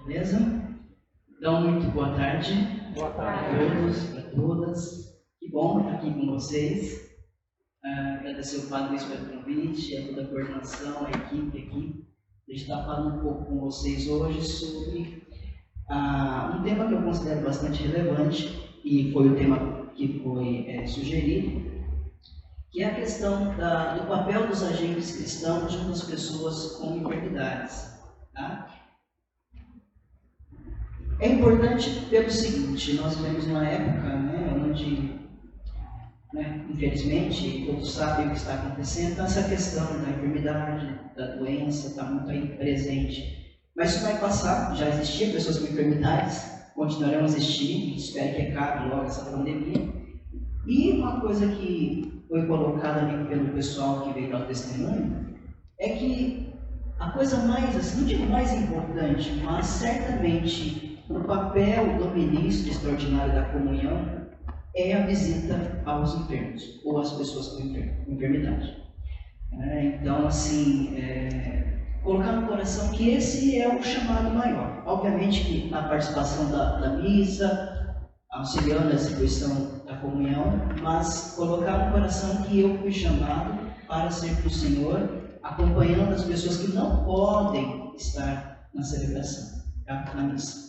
Beleza? Então, muito boa tarde. Boa A tarde. todos, a todas. Que bom estar aqui com vocês. Agradecer ao Padre Luiz pelo convite, a toda a coordenação, a equipe aqui. A gente está falando um pouco com vocês hoje sobre um tema que eu considero bastante relevante, e foi o tema que foi sugerido, que é a questão do papel dos agentes cristãos junto às pessoas com enfermidades. Tá? É importante pelo seguinte: nós vivemos uma época onde, infelizmente, todos sabem o que está acontecendo, então essa questão da enfermidade, da doença, está muito aí presente. Mas isso vai passar. Já existiam pessoas com enfermidades, continuarão a existir, espero que acabe logo essa pandemia. E uma coisa que foi colocada ali pelo pessoal que veio dar o testemunho é que a coisa mais, assim, não digo mais importante, mas certamente o papel do ministro extraordinário da comunhão é a visita aos enfermos, ou às pessoas com enfermidade. Então, assim, colocar no coração que esse é o chamado maior. Obviamente que a participação da missa, auxiliando a distribuição da comunhão, mas colocar no coração que eu fui chamado para ser para o Senhor, acompanhando as pessoas que não podem estar na celebração, na missa.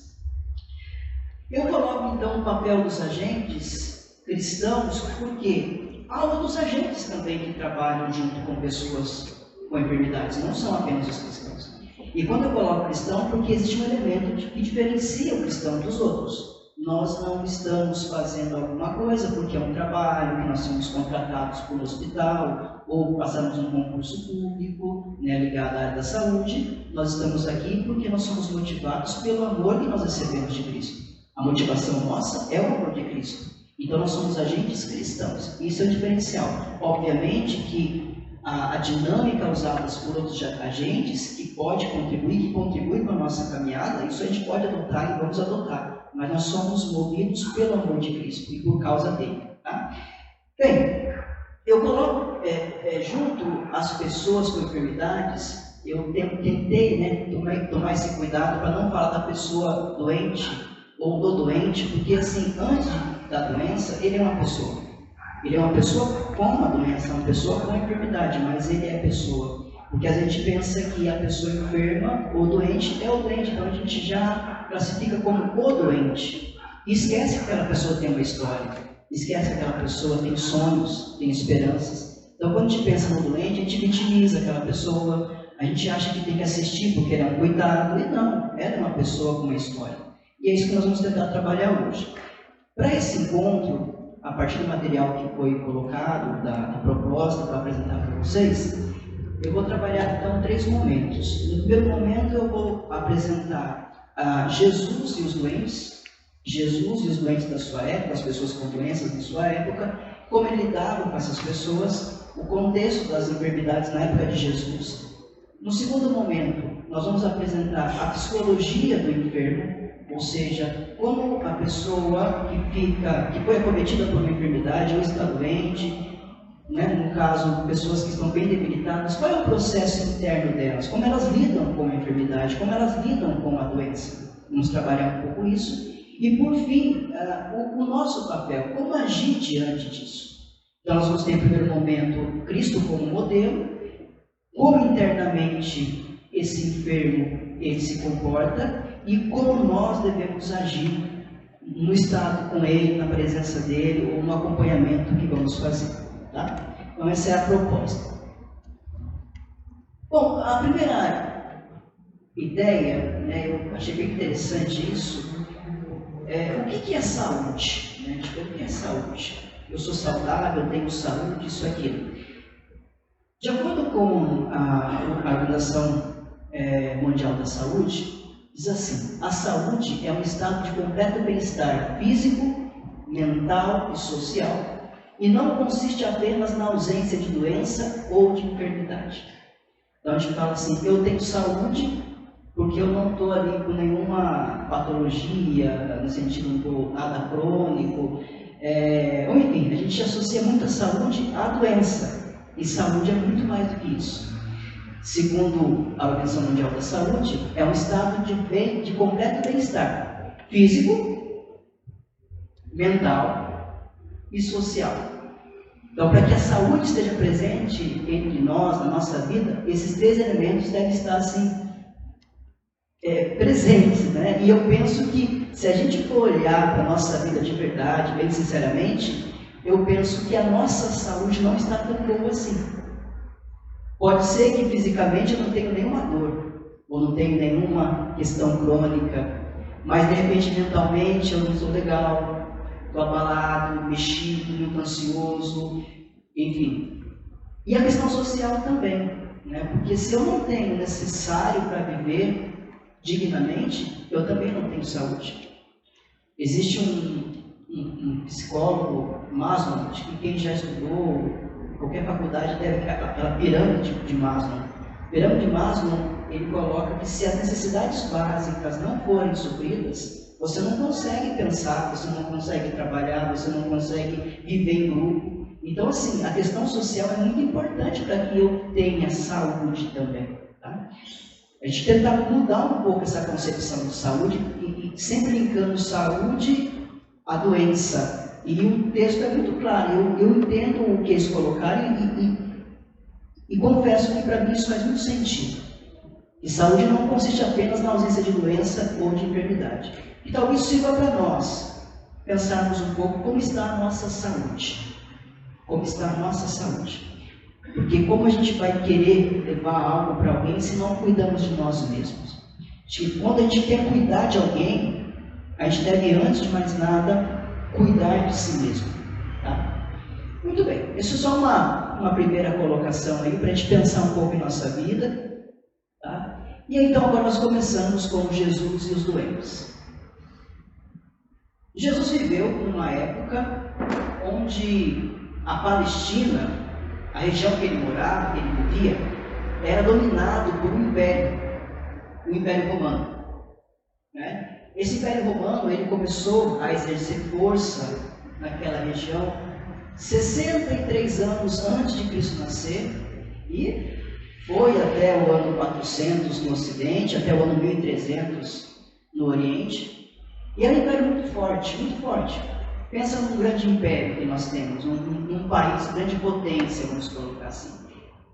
Eu coloco então o papel dos agentes cristãos, porque há outros agentes também que trabalham junto com pessoas com enfermidades, não são apenas os cristãos. E quando eu coloco cristão, porque existe um elemento que diferencia o cristão dos outros. Nós não estamos fazendo alguma coisa porque é um trabalho, que nós somos contratados por um hospital, ou passamos um concurso público ligado à área da saúde. Nós estamos aqui porque nós somos motivados pelo amor que nós recebemos de Cristo. A motivação nossa é o amor de Cristo. Então nós somos agentes cristãos. Isso é o diferencial. Obviamente que a dinâmica usada por outros agentes que pode contribuir, que contribui para a nossa caminhada, isso a gente pode adotar e vamos adotar. Mas nós somos movidos pelo amor de Cristo e por causa dele. Tá? Bem, eu coloco junto às pessoas com enfermidades, eu tentei tomar esse cuidado para não falar da pessoa doente ou do doente, porque assim, antes da doença, ele é uma pessoa. Ele é uma pessoa com uma doença, uma pessoa com enfermidade, mas ele é pessoa. Porque a gente pensa que a pessoa enferma ou doente é o doente, então a gente já classifica como o doente. E esquece que aquela pessoa tem uma história, esquece que aquela pessoa tem sonhos, tem esperanças. Então quando a gente pensa no doente, a gente vitimiza aquela pessoa, a gente acha que tem que assistir porque ele é um coitado, e não, ela é uma pessoa com uma história. E é isso que nós vamos tentar trabalhar hoje. Para esse encontro, a partir do material que foi colocado, da proposta para apresentar para vocês, eu vou trabalhar então 3 momentos. No primeiro momento eu vou apresentar Jesus e os doentes da sua época, as pessoas com doenças da sua época, como ele lidava com essas pessoas, o contexto das enfermidades na época de Jesus. No segundo momento, nós vamos apresentar a psicologia do enfermo, ou seja, como a pessoa que foi acometida por uma enfermidade ou está doente, no caso, pessoas que estão bem debilitadas, qual é o processo interno delas? Como elas lidam com a enfermidade? Como elas lidam com a doença? Vamos trabalhar um pouco isso. E, por fim, o nosso papel, como agir diante disso? Então, nós vamos ter, em primeiro momento, Cristo como modelo, como internamente esse enfermo ele se comporta, e como nós devemos agir no estado com ele, na presença dele, ou no acompanhamento que vamos fazer. Tá? Então essa é a proposta. Bom, a primeira ideia, eu achei bem interessante isso, o que é saúde? O que é saúde? Eu sou saudável, eu tenho saúde, isso, aquilo. De acordo com a Organização Mundial da Saúde, diz assim: a saúde é um estado de completo bem-estar físico, mental e social, e não consiste apenas na ausência de doença ou de enfermidade. Então a gente fala assim: eu tenho saúde porque eu não estou ali com nenhuma patologia, no sentido não estou nada crônico, ou enfim, a gente associa muito a saúde à doença, e saúde é muito mais do que isso. segundo a Organização Mundial da Saúde, é um estado de completo bem-estar físico, mental e social. Então, para que a saúde esteja presente entre nós, na nossa vida, esses três elementos devem estar assim, presentes, né? E eu penso que, se a gente for olhar para a nossa vida de verdade, bem sinceramente, eu penso que a nossa saúde não está tão boa assim. Pode ser que fisicamente eu não tenha nenhuma dor, ou não tenho nenhuma questão crônica, mas de repente mentalmente eu não estou legal, estou abalado, mexido, muito ansioso, enfim. E a questão social também, né? Porque se eu não tenho o necessário para viver dignamente, eu também não tenho saúde. Existe um psicólogo, Maslow, acho que quem já estudou qualquer faculdade deve ter aquela pirâmide de Maslow. A pirâmide de Maslow, ele coloca que se as necessidades básicas não forem supridas, você não consegue pensar, você não consegue trabalhar, você não consegue viver em grupo. Então, assim, a questão social é muito importante para que eu tenha saúde também, tá? A gente tentar mudar um pouco essa concepção de saúde e sempre linkando saúde à doença. E o texto é muito claro, eu entendo o que eles colocaram e confesso que para mim isso faz muito sentido. E saúde não consiste apenas na ausência de doença ou de enfermidade. E talvez sirva para nós pensarmos um pouco como está a nossa saúde. Como está a nossa saúde. Porque como a gente vai querer levar algo para alguém se não cuidamos de nós mesmos? Quando a gente quer cuidar de alguém, a gente deve, antes de mais nada, cuidar de si mesmo. Tá? Muito bem, isso é só uma primeira colocação aí para a gente pensar um pouco em nossa vida. Tá? E aí, então agora nós começamos com Jesus e os doentes. Jesus viveu numa época onde a Palestina, a região que ele morava, que ele vivia, era dominado por um império, o Império Romano. Né? Esse Império Romano ele começou a exercer força naquela região 63 anos antes de Cristo nascer e foi até o ano 400 no Ocidente, até o ano 1300 no Oriente. E era um império muito forte, muito forte. Pensa num grande império que nós temos, num país, grande potência, vamos colocar assim.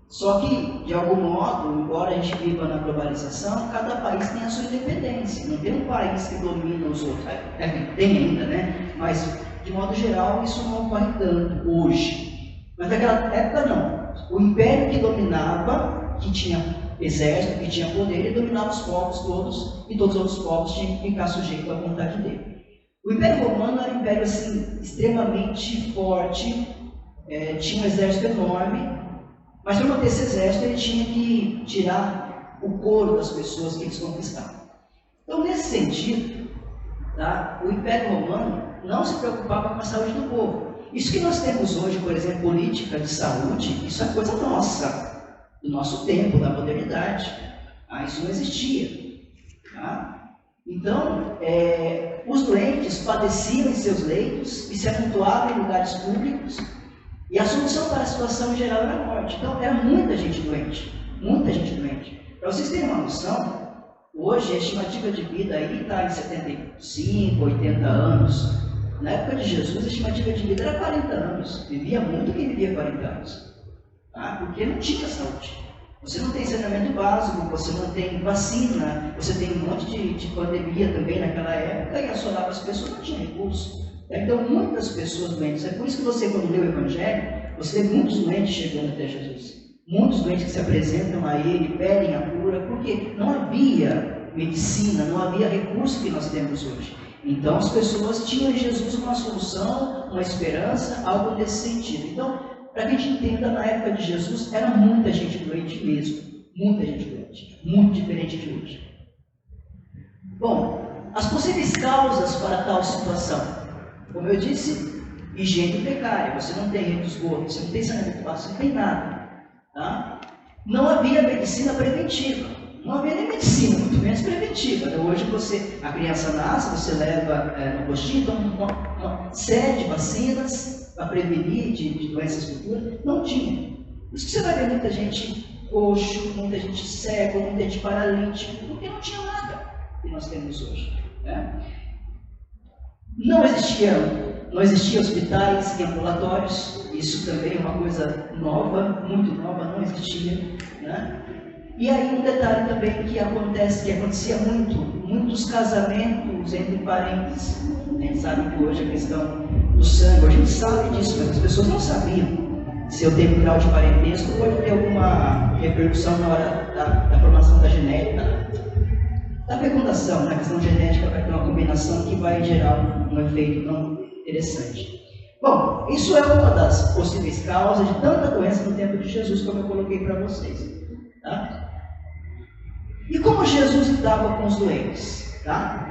Só que, de algum modo, embora a gente viva na globalização, cada país tem a sua independência. Não tem um país que domina os outros. Tem ainda, né? Mas, de modo geral, isso não ocorre tanto hoje. Mas naquela época, não. O império que dominava, que tinha exército, que tinha poder, ele dominava os povos todos, e todos os outros povos tinham que ficar sujeitos à vontade dele. O Império Romano era um império assim, extremamente forte, tinha um exército enorme, mas para manter esse exército ele tinha que tirar o couro das pessoas que eles conquistavam. Então, nesse sentido, tá, o Império Romano não se preocupava com a saúde do povo. Isso que nós temos hoje, por exemplo, política de saúde, isso é coisa nossa, do nosso tempo, da modernidade. Isso não existia. Tá? Então, os doentes padeciam em seus leitos e se amontoavam em lugares públicos, e a solução para a situação em geral era a morte. Então, era muita gente doente, muita gente doente. Para vocês terem uma noção, hoje a estimativa de vida aí está em 75, 80 anos. Na época de Jesus, a estimativa de vida era 40 anos. Vivia muito quem vivia 40 anos, tá? Porque não tinha saúde. Você não tem saneamento básico, você não tem vacina, você tem um monte de pandemia também naquela época, e assolava as pessoas, não tinha recurso. Então, muitas pessoas doentes. É por isso que você, quando lê o Evangelho, você vê muitos doentes chegando até Jesus. Muitos doentes que se apresentam a Ele, pedem a cura, porque não havia medicina, não havia recurso que nós temos hoje. Então, as pessoas tinham em Jesus uma solução, uma esperança, algo nesse sentido. Então, para que a gente entenda, na época de Jesus, era muita gente doente mesmo. Muita gente doente. Muito diferente de hoje. Bom, as possíveis causas para tal situação. Como eu disse, higiene precária. Você não tem rede de esgoto, você não tem saneamento básico, você não tem nada. Tá? Não havia medicina preventiva. Não havia nem medicina, muito menos preventiva. Hoje a criança nasce, você leva no postinho, então uma série de vacinas para prevenir de doenças futuras. Não tinha. Por isso que você vai ver muita gente coxo, muita gente cego, muita gente paralítico, porque não tinha nada que nós temos hoje. Né? Não existia hospitais e ambulatórios, isso também é uma coisa nova, muito nova, não existia. Né? E aí um detalhe também que acontecia muitos casamentos entre parentes. A gente sabe que hoje a questão do sangue, a gente sabe disso, mas as pessoas não sabiam. Se eu tenho grau de parentesco, pode ter alguma repercussão na hora da formação da genética, da fecundação, na questão genética, vai ter uma combinação que vai gerar um efeito não interessante. Bom, isso é uma das possíveis causas de tanta doença no tempo de Jesus, como eu coloquei para vocês. Tá? E como Jesus lidava com os doentes? Tá?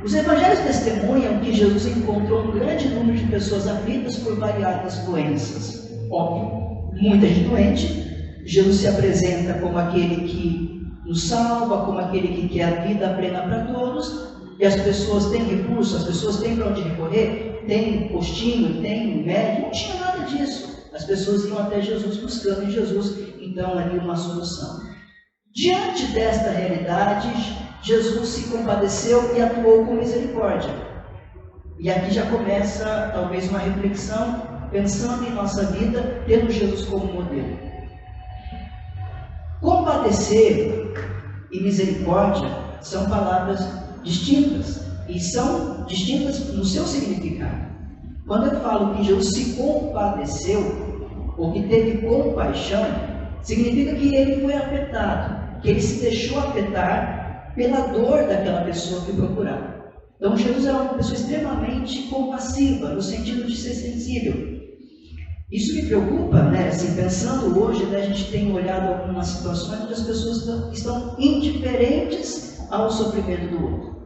Os evangelhos testemunham que Jesus encontrou um grande número de pessoas aflitas por variadas doenças. Óbvio, muita gente doente. Jesus se apresenta como aquele que nos salva, como aquele que quer a vida plena para todos. E as pessoas têm recurso, as pessoas têm para onde recorrer, tem postinho, tem médico, não tinha nada disso. As pessoas iam até Jesus buscando em Jesus, então, ali uma solução. Diante desta realidade, Jesus se compadeceu e atuou com misericórdia. E aqui já começa, talvez, uma reflexão, pensando em nossa vida, tendo Jesus como modelo. Compadecer e misericórdia são palavras distintas, e são distintas no seu significado. Quando eu falo que Jesus se compadeceu, ou que teve compaixão, significa que ele foi afetado, que ele se deixou afetar pela dor daquela pessoa que procurava. Então Jesus era uma pessoa extremamente compassiva, no sentido de ser sensível. Isso me preocupa, né? Assim, pensando hoje, né, a gente tem olhado algumas situações onde as pessoas estão indiferentes ao sofrimento do outro.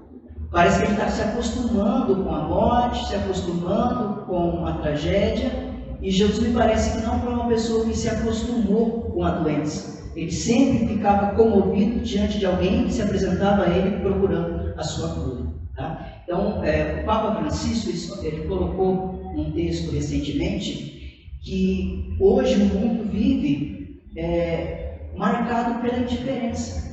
Parece que a gente está se acostumando com a morte, se acostumando com a tragédia, e Jesus me parece que não foi uma pessoa que se acostumou com a doença. Ele sempre ficava comovido diante de alguém que se apresentava a ele procurando a sua cura. Tá? Então, o Papa Francisco ele colocou num texto recentemente que hoje o mundo vive marcado pela indiferença.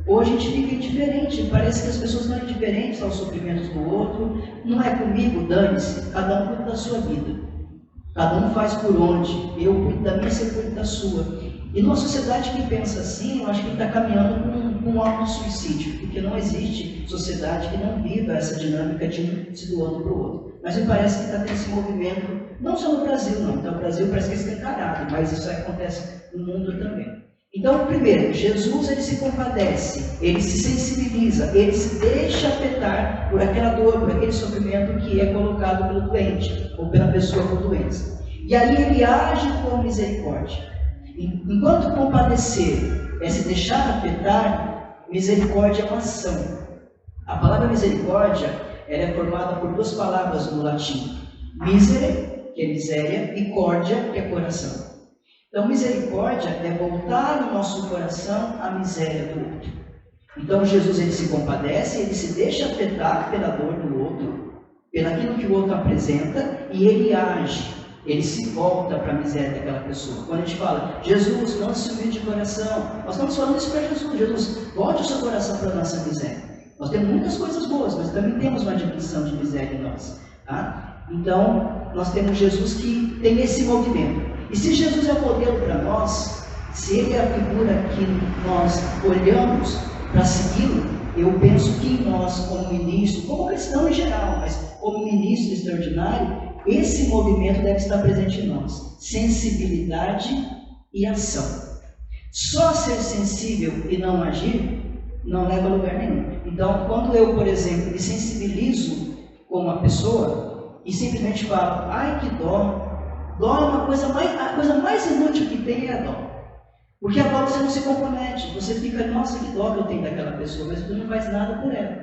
Hoje a gente fica indiferente, parece que as pessoas estão indiferentes aos sofrimentos do outro. Não é comigo, dane-se, cada um cuida da sua vida. Cada um faz por onde, eu cuido da minha, você cuida da sua. E numa sociedade que pensa assim, eu acho que está caminhando com um auto-suicídio, porque não existe sociedade que não viva essa dinâmica de um se doando para o outro. Mas me parece que está tendo esse movimento, não só no Brasil, não. Então, o Brasil parece que é escancarado, mas isso acontece no mundo também. Então, primeiro, Jesus ele se compadece, ele se sensibiliza, ele se deixa afetar por aquela dor, por aquele sofrimento que é colocado pelo doente, ou pela pessoa com doença. E aí ele age com misericórdia. Enquanto compadecer é se deixar afetar, misericórdia é uma ação. A palavra misericórdia ela é formada por duas palavras no latim. Misere, que é miséria, e cordia, que é coração. Então, misericórdia é voltar o nosso coração à miséria do outro. Então, Jesus ele se compadece, ele se deixa afetar pela dor do outro, pelaquilo que o outro apresenta, e ele age, ele se volta para a miséria daquela pessoa. Quando a gente fala, Jesus, lance humilde de coração, nós estamos falando isso para Jesus. Jesus, volte o seu coração para a nossa miséria. Nós temos muitas coisas boas, mas também temos uma dimensão de miséria em nós. Tá? Então, nós temos Jesus que tem esse movimento. E se Jesus é o modelo para nós, se ele é a figura que nós olhamos para segui-lo, eu penso que nós, como ministro, como cristão em geral, mas como ministro extraordinário, esse movimento deve estar presente em nós. Sensibilidade e ação. Só ser sensível e não agir não leva a lugar nenhum. Então, quando eu, por exemplo, me sensibilizo com uma pessoa e simplesmente falo, ai que dó, dó é uma coisa a coisa mais inútil que tem é a dó. Porque a dó você não se compromete, você fica, nossa, que dó que eu tenho daquela pessoa, mas você não faz nada por ela.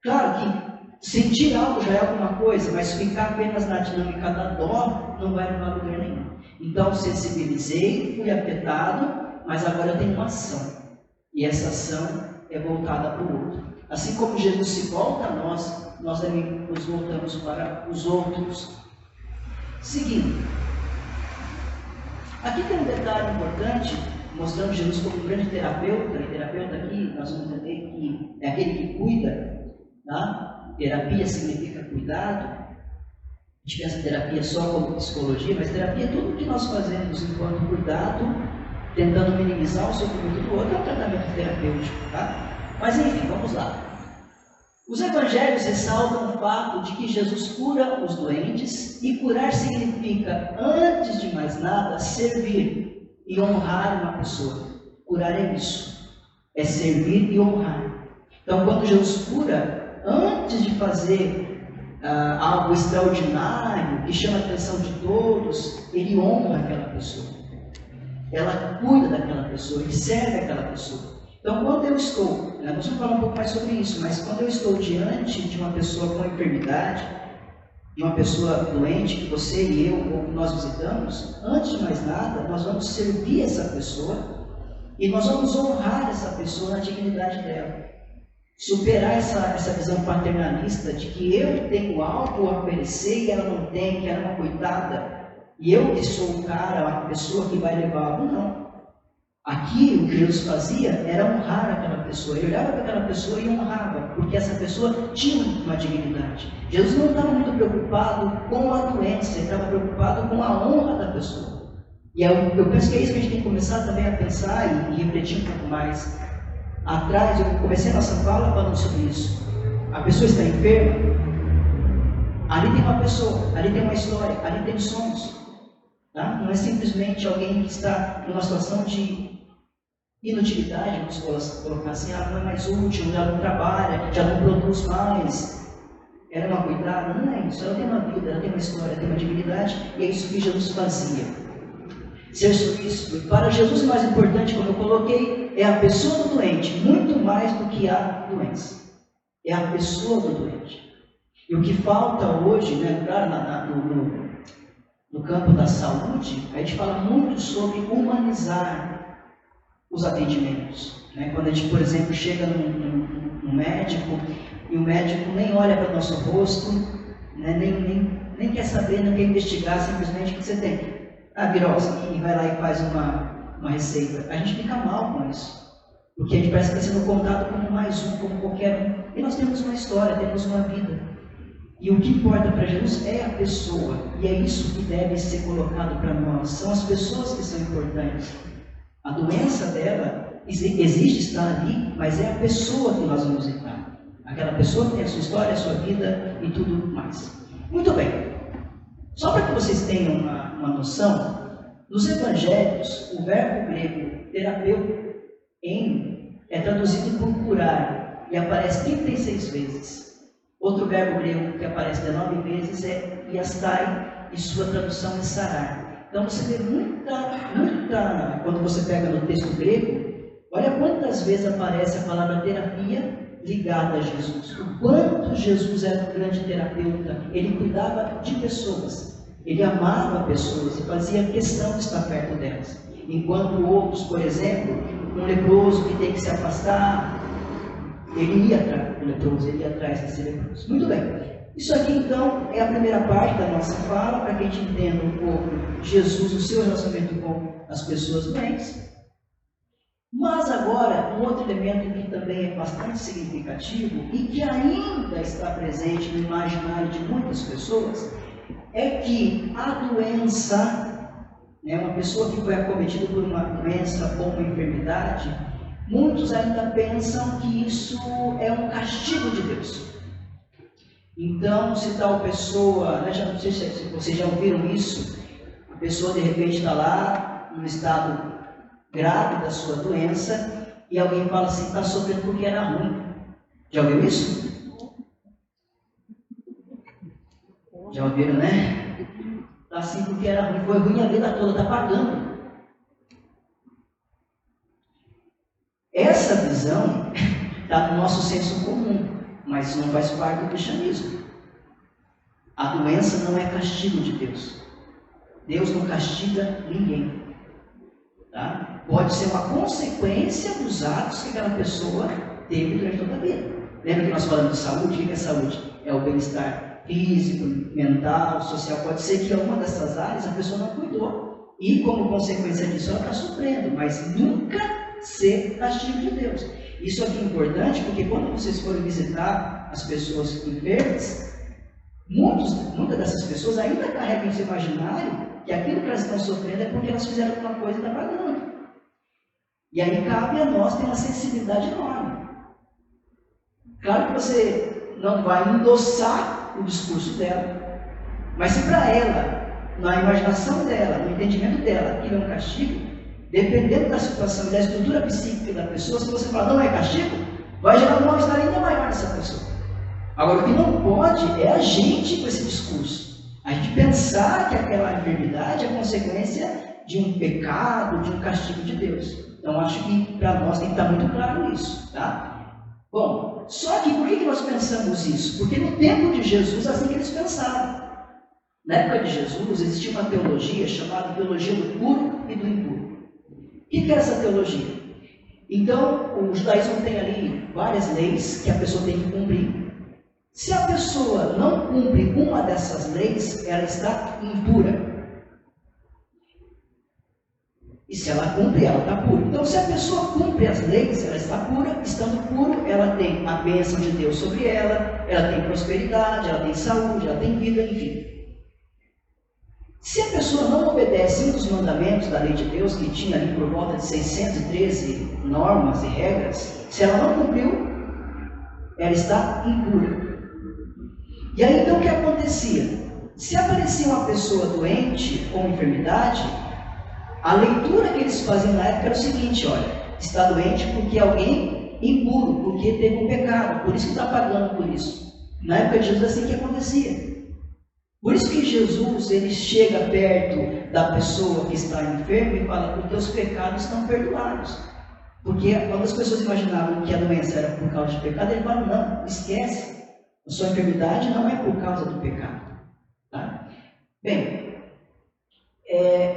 Claro que sentir algo já é alguma coisa, mas ficar apenas na dinâmica da dó não vai levar a lugar nenhum. Então, sensibilizei, fui afetado, mas agora eu tenho uma ação. E essa ação é voltada para o outro. Assim como Jesus se volta a nós, nós também nos voltamos para os outros. Seguindo. Aqui tem um detalhe importante mostrando Jesus como um grande terapeuta, e terapeuta aqui, nós vamos entender que é aquele que cuida, tá? Terapia significa cuidado. A gente pensa terapia só como psicologia, mas terapia é tudo o que nós fazemos enquanto cuidado, tentando minimizar o sofrimento do outro, é um tratamento terapêutico, tá? Mas enfim, vamos lá. Os evangelhos ressaltam o fato de que Jesus cura os doentes, e curar significa, antes de mais nada, servir e honrar uma pessoa. Curar é isso, é servir e honrar. Então, quando Jesus cura, antes de fazer algo extraordinário, que chama a atenção de todos, ele honra aquela pessoa. Ela cuida daquela pessoa, ele serve aquela pessoa. Então, quando eu estou, nós vamos falar um pouco mais sobre isso, mas quando eu estou diante de uma pessoa com enfermidade, de uma pessoa doente, que você e eu, ou que nós visitamos, antes de mais nada, nós vamos servir essa pessoa e nós vamos honrar essa pessoa na dignidade dela. Superar essa visão paternalista de que eu tenho algo a oferecer e ela não tem, que ela é uma coitada, e eu que sou o cara, a pessoa que vai levar algo, não. Aqui o que Jesus fazia era honrar aquela pessoa. Ele olhava para aquela pessoa e honrava, porque essa pessoa tinha uma dignidade. Jesus não estava muito preocupado com a doença, ele estava preocupado com a honra da pessoa. E eu penso que é isso que a gente tem que começar também a pensar e refletir um pouco mais. Atrás, eu comecei a nossa fala falando sobre isso. A pessoa está enferma, ali tem uma pessoa, ali tem uma história, ali tem sonhos. Tá? Não é simplesmente alguém que está numa situação de inutilidade, vamos colocar assim, não é mais útil, já não trabalha, já não produz mais, ela é uma coitada. Não é isso, ela tem uma vida, ela tem uma história, tem uma dignidade, e é isso que Jesus fazia. Ser solícito. Para Jesus, o mais importante, como eu coloquei, é a pessoa do doente, muito mais do que a doença. É a pessoa do doente. E o que falta hoje, né, claro, no campo da saúde, a gente fala muito sobre humanizar os atendimentos. Né? Quando a gente, por exemplo, chega num médico e o médico nem olha para o nosso rosto, né? nem quer saber, não quer investigar simplesmente o que você tem. Virose, e vai lá e faz uma receita. A gente fica mal com isso, porque a gente parece que está sendo contado como mais um, como qualquer um. E nós temos uma história, temos uma vida. E o que importa para Jesus é a pessoa, e é isso que deve ser colocado para nós. São as pessoas que são importantes. A doença dela existe, está ali, mas é a pessoa que nós vamos entrar. Aquela pessoa que tem a sua história, a sua vida e tudo mais. Muito bem. Só para que vocês tenham uma noção, nos evangelhos, o verbo grego terapeuta é traduzido por curar e aparece 36 vezes. Outro verbo grego que aparece 19 vezes é iastai, e sua tradução é sarar. Então você vê muita, quando você pega no texto grego, olha quantas vezes aparece a palavra terapia ligada a Jesus. O quanto Jesus era um grande terapeuta, ele cuidava de pessoas, ele amava pessoas e fazia questão de estar perto delas. Enquanto outros, por exemplo, um leproso que tem que se afastar, ele ia atrás do leproso, ele ia atrás desse leproso. Muito bem. Isso aqui, então, é a primeira parte da nossa fala, para que a gente entenda um pouco Jesus, o seu relacionamento com as pessoas doentes. Mas agora, um outro elemento que também é bastante significativo e que ainda está presente no imaginário de muitas pessoas, é que a doença, uma pessoa que foi acometida por uma doença ou uma enfermidade, muitos ainda pensam que isso é um castigo de Deus. Então, se tal pessoa, não sei se vocês já ouviram isso, a pessoa de repente está lá, num estado grave da sua doença, e alguém fala assim, está sofrendo porque era ruim. Já ouviu isso? Já ouviram, né? Está assim porque era ruim, foi ruim a vida toda, está pagando. Essa visão está no nosso senso comum, mas não faz parte do cristianismo. A doença não é castigo de Deus. Deus não castiga ninguém. Tá? Pode ser uma consequência dos atos que aquela pessoa teve durante toda a vida. Lembra que nós falamos de saúde? O que é saúde? É o bem-estar físico, mental, social. Pode ser que em uma dessas áreas a pessoa não cuidou. e como consequência disso ela está sofrendo, mas nunca ser castigo de Deus. Isso aqui é importante porque quando vocês forem visitar as pessoas enfermas, muitas dessas pessoas ainda carregam em seu imaginário que aquilo que elas estão sofrendo é porque elas fizeram alguma coisa e estão pagando. E aí cabe a nós ter uma sensibilidade enorme. Claro que você não vai endossar o discurso dela, mas se para ela, na imaginação dela, no entendimento dela, aquilo é um castigo, dependendo da situação e da estrutura psíquica da pessoa, se você falar não é castigo, vai gerar um mal-estar ainda maior nessa pessoa. Agora, o que não pode é a gente com esse discurso. A gente pensar que aquela enfermidade é consequência de um pecado, de um castigo de Deus. Então, acho que para nós tem que estar muito claro isso, tá? Bom, só que por que nós pensamos isso? Porque no tempo de Jesus, assim que eles pensavam. Na época de Jesus, existia uma teologia chamada teologia do puro e do impuro. O que é essa teologia? Então, o judaísmo tem ali várias leis que a pessoa tem que cumprir. Se a pessoa não cumpre uma dessas leis, ela está impura. E se ela cumpre, ela está pura. Então, se a pessoa cumpre as leis, ela está pura. Estando pura, ela tem a bênção de Deus sobre ela, ela tem prosperidade, ela tem saúde, ela tem vida, enfim. Se a pessoa não obedece um dos mandamentos da lei de Deus, que tinha ali por volta de 613 normas e regras, se ela não cumpriu, ela está impura. E aí, então, o que acontecia? Se aparecia uma pessoa doente com enfermidade, a leitura que eles faziam na época era o seguinte: olha, está doente porque alguém impuro, porque teve um pecado, por isso que está pagando por isso. Na época de Jesus, assim que acontecia. Por isso que Jesus, ele chega perto da pessoa que está enferma e fala: os teus pecados estão perdoados. Porque quando as pessoas imaginavam que a doença era por causa de pecado, ele fala: não, esquece, a sua enfermidade não é por causa do pecado. Tá? Bem,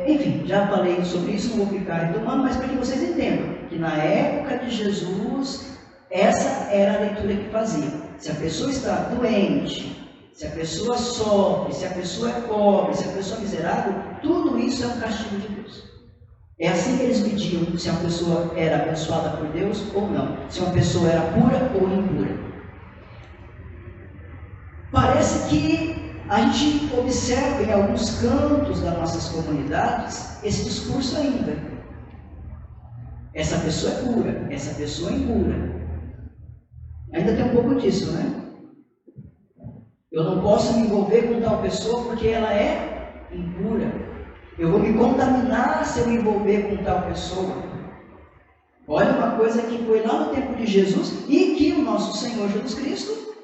enfim, já falei sobre isso, não vou ficar retomando, mas para que vocês entendam que na época de Jesus, essa era a leitura que fazia. Se a pessoa está doente, se a pessoa sofre, se a pessoa é pobre, se a pessoa é miserável, tudo isso é um castigo de Deus. É assim que eles mediam se a pessoa era abençoada por Deus ou não, se uma pessoa era pura ou impura. Parece que a gente observa em alguns cantos das nossas comunidades esse discurso ainda. Essa pessoa é pura, essa pessoa é impura. Ainda tem um pouco disso, né? Eu não posso me envolver com tal pessoa porque ela é impura. Eu vou me contaminar se eu me envolver com tal pessoa. Olha uma coisa que foi lá no tempo de Jesus e que o nosso Senhor Jesus Cristo,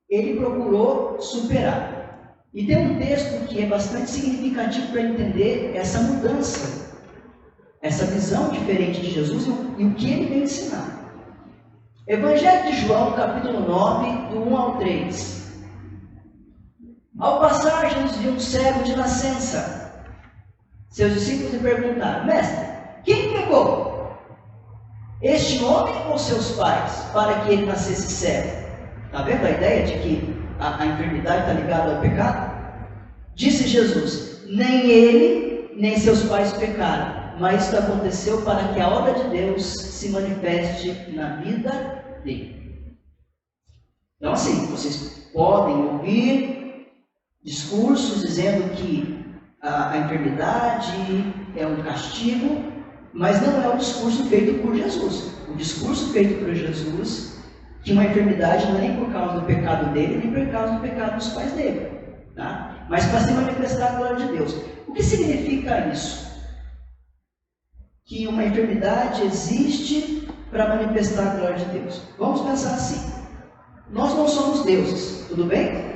ele procurou superar. E tem um texto que é bastante significativo para entender essa mudança, essa visão diferente de Jesus e o que ele vem ensinar. Evangelho de João, capítulo 9, do 1 ao 3. Ao passar, Jesus viu um cego de nascença. Seus discípulos lhe perguntaram: mestre, quem pecou? Este homem ou seus pais, para que ele nascesse cego? Está vendo a ideia de que a enfermidade está ligada ao pecado? Disse Jesus: nem ele, nem seus pais pecaram, mas isso aconteceu para que a obra de Deus se manifeste na vida dele. Então, assim, vocês podem ouvir discursos dizendo que a enfermidade é um castigo, mas não é o discurso feito por Jesus. O discurso feito por Jesus, que uma enfermidade não é nem por causa do pecado dele, nem por causa do pecado dos pais dele, tá? Mas para se manifestar a glória de Deus. O que significa isso? Que uma enfermidade existe para manifestar a glória de Deus. Vamos pensar assim: nós não somos deuses, tudo bem?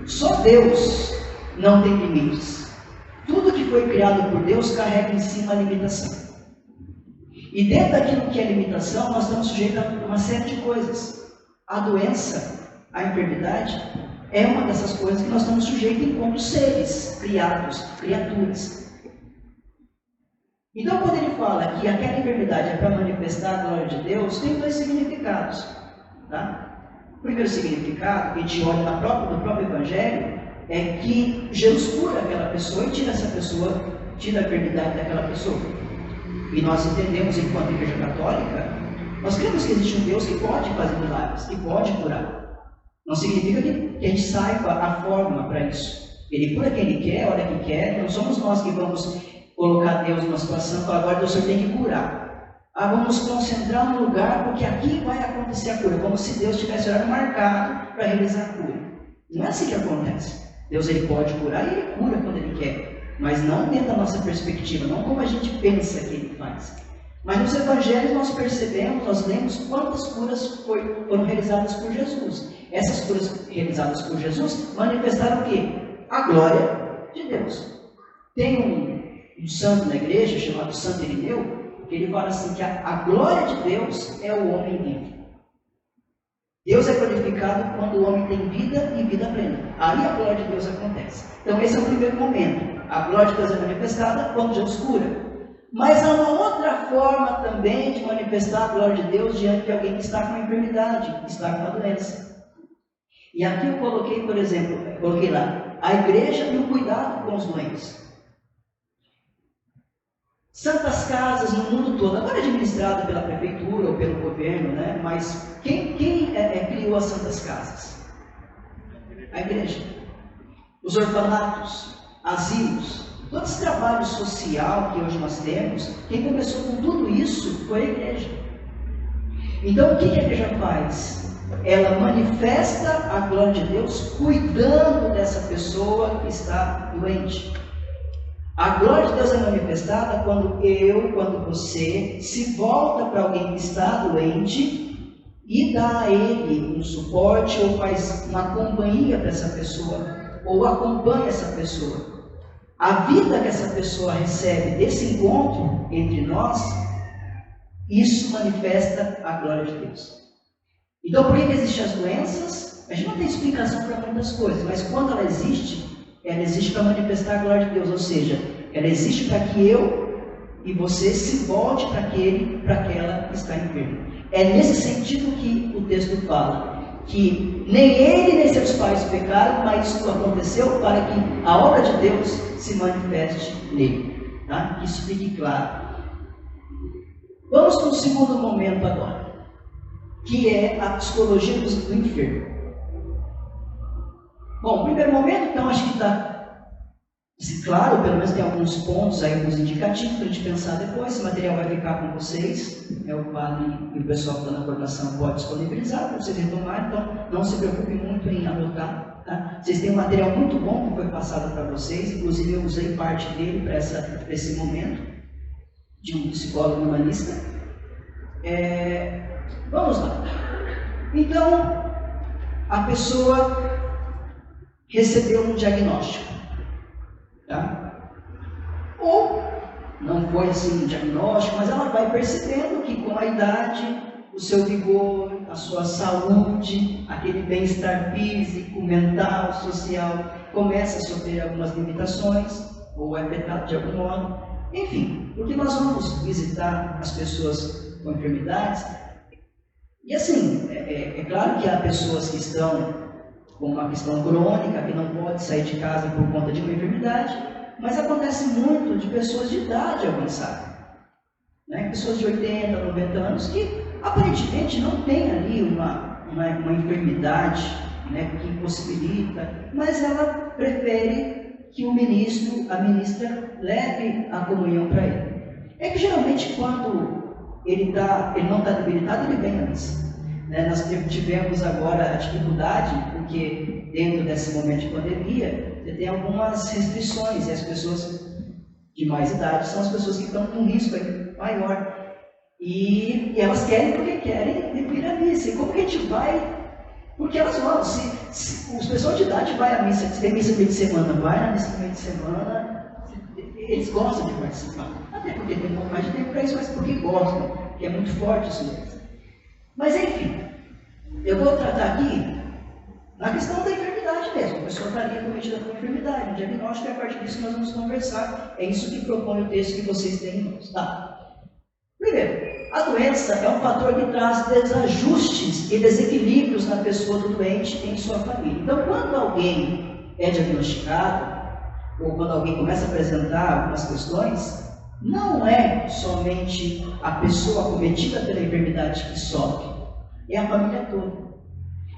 Só Deus não tem limites. Tudo que foi criado por Deus carrega em si uma limitação. E dentro daquilo que é limitação, nós estamos sujeitos a uma série de coisas. A doença, a enfermidade, é uma dessas coisas que nós estamos sujeitos enquanto seres criados, criaturas. Então, quando ele fala que aquela enfermidade é para manifestar a glória de Deus, tem dois significados. Tá? O primeiro significado, que a gente olha no próprio Evangelho, é que Jesus cura aquela pessoa e tira essa pessoa tira a enfermidade daquela pessoa. E nós entendemos, enquanto Igreja Católica, nós cremos que existe um Deus que pode fazer milagres, que pode curar. Não significa que a gente saiba a forma para isso. Ele cura quem Ele quer, a hora que quer. Não somos nós que vamos colocar Deus numa situação e falar, agora Deus, o Senhor tem que curar. Vamos nos concentrar no lugar, porque aqui vai acontecer a cura, como se Deus tivesse horário marcado para realizar a cura. Não é assim que acontece. Deus, Ele pode curar e Ele cura quando Ele quer, mas não dentro da nossa perspectiva, não como a gente pensa que Ele faz. Mas nos Evangelhos nós percebemos, nós lemos quantas curas foram realizadas por Jesus. Essas curas realizadas por Jesus manifestaram o quê? A glória de Deus. Tem um santo na igreja chamado Santo Irineu, que ele fala assim que a glória de Deus é o homem vivo. Deus é glorificado quando o homem tem vida e vida plena. Aí a glória de Deus acontece. Então esse é o primeiro momento. A glória de Deus é manifestada quando Deus cura. Mas há uma outra forma também de manifestar a glória de Deus diante de alguém que está com uma enfermidade, que está com uma doença. E aqui eu coloquei, por exemplo, coloquei lá, a igreja e o cuidado com os doentes. Santas casas no mundo todo, agora administrada pela prefeitura ou pelo governo, né? Mas quem criou as santas casas? A igreja. Os orfanatos, asilos, todo esse trabalho social que hoje nós temos, quem começou com tudo isso foi a igreja. Então o que a igreja faz? Ela manifesta a glória de Deus cuidando dessa pessoa que está doente. A glória de Deus é manifestada quando você se volta para alguém que está doente e dá a ele um suporte ou faz uma companhia para essa pessoa, ou acompanha essa pessoa. A vida que essa pessoa recebe desse encontro entre nós, isso manifesta a glória de Deus. Então, por que existem as doenças? A gente não tem explicação para muitas coisas, mas quando ela existe para manifestar a glória de Deus, ou seja, ela existe para que eu e você se volte para aquela que está enferma. É nesse sentido que o texto fala, que nem ele nem seus pais pecaram, mas isso aconteceu para que a obra de Deus se manifeste nele. Tá? Que isso fique claro. Vamos para o segundo momento agora, que é a psicologia do enfermo. Bom, primeiro momento, então, acho que está claro, pelo menos tem alguns pontos aí, alguns indicativos para a gente pensar depois. Esse material vai ficar com vocês, o padre e o pessoal que está na formação pode disponibilizar para vocês retomarem, então não se preocupe muito em anotar. Tá? Vocês têm um material muito bom que foi passado para vocês, inclusive eu usei parte dele para esse momento, de um psicólogo humanista. Vamos lá. Então, a pessoa recebeu um diagnóstico. Tá? Ou não foi assim um diagnóstico, mas ela vai percebendo que com a idade, o seu vigor, a sua saúde, aquele bem-estar físico, mental, social, começa a sofrer algumas limitações, ou é afetado de algum modo. Enfim, porque nós vamos visitar as pessoas com enfermidades, e assim, é claro que há pessoas que estão com uma questão crônica, que não pode sair de casa por conta de uma enfermidade, mas acontece muito de pessoas de idade avançada, né? Pessoas de 80, 90 anos que aparentemente não tem ali uma enfermidade, né, que impossibilita, mas ela prefere que o ministro, a ministra, leve a comunhão para ele. É que geralmente quando ele não está debilitado, ele vem à missa. Nós tivemos agora a dificuldade, porque dentro desse momento de pandemia, você tem algumas restrições, e as pessoas de mais idade são as pessoas que estão com risco maior. E elas querem porque querem vir à missa. E como que a gente vai? Porque elas vão. Se os pessoas de idade vão à missa, se tem missa no meio de semana, vai na missa no meio de semana, eles gostam de participar. Até porque tem um pouco mais de tempo para isso, mas porque gostam, porque é muito forte isso mesmo. Mas enfim, eu vou tratar aqui na questão da enfermidade mesmo. A pessoa está ali cometida com enfermidade, um diagnóstico, e a partir disso nós vamos conversar. É isso que propõe o texto que vocês têm em mãos. Tá? Primeiro, a doença é um fator que traz desajustes e desequilíbrios na pessoa do doente e em sua família. Então, quando alguém é diagnosticado, ou quando alguém começa a apresentar algumas questões, não é somente a pessoa acometida pela enfermidade que sofre, é a família toda.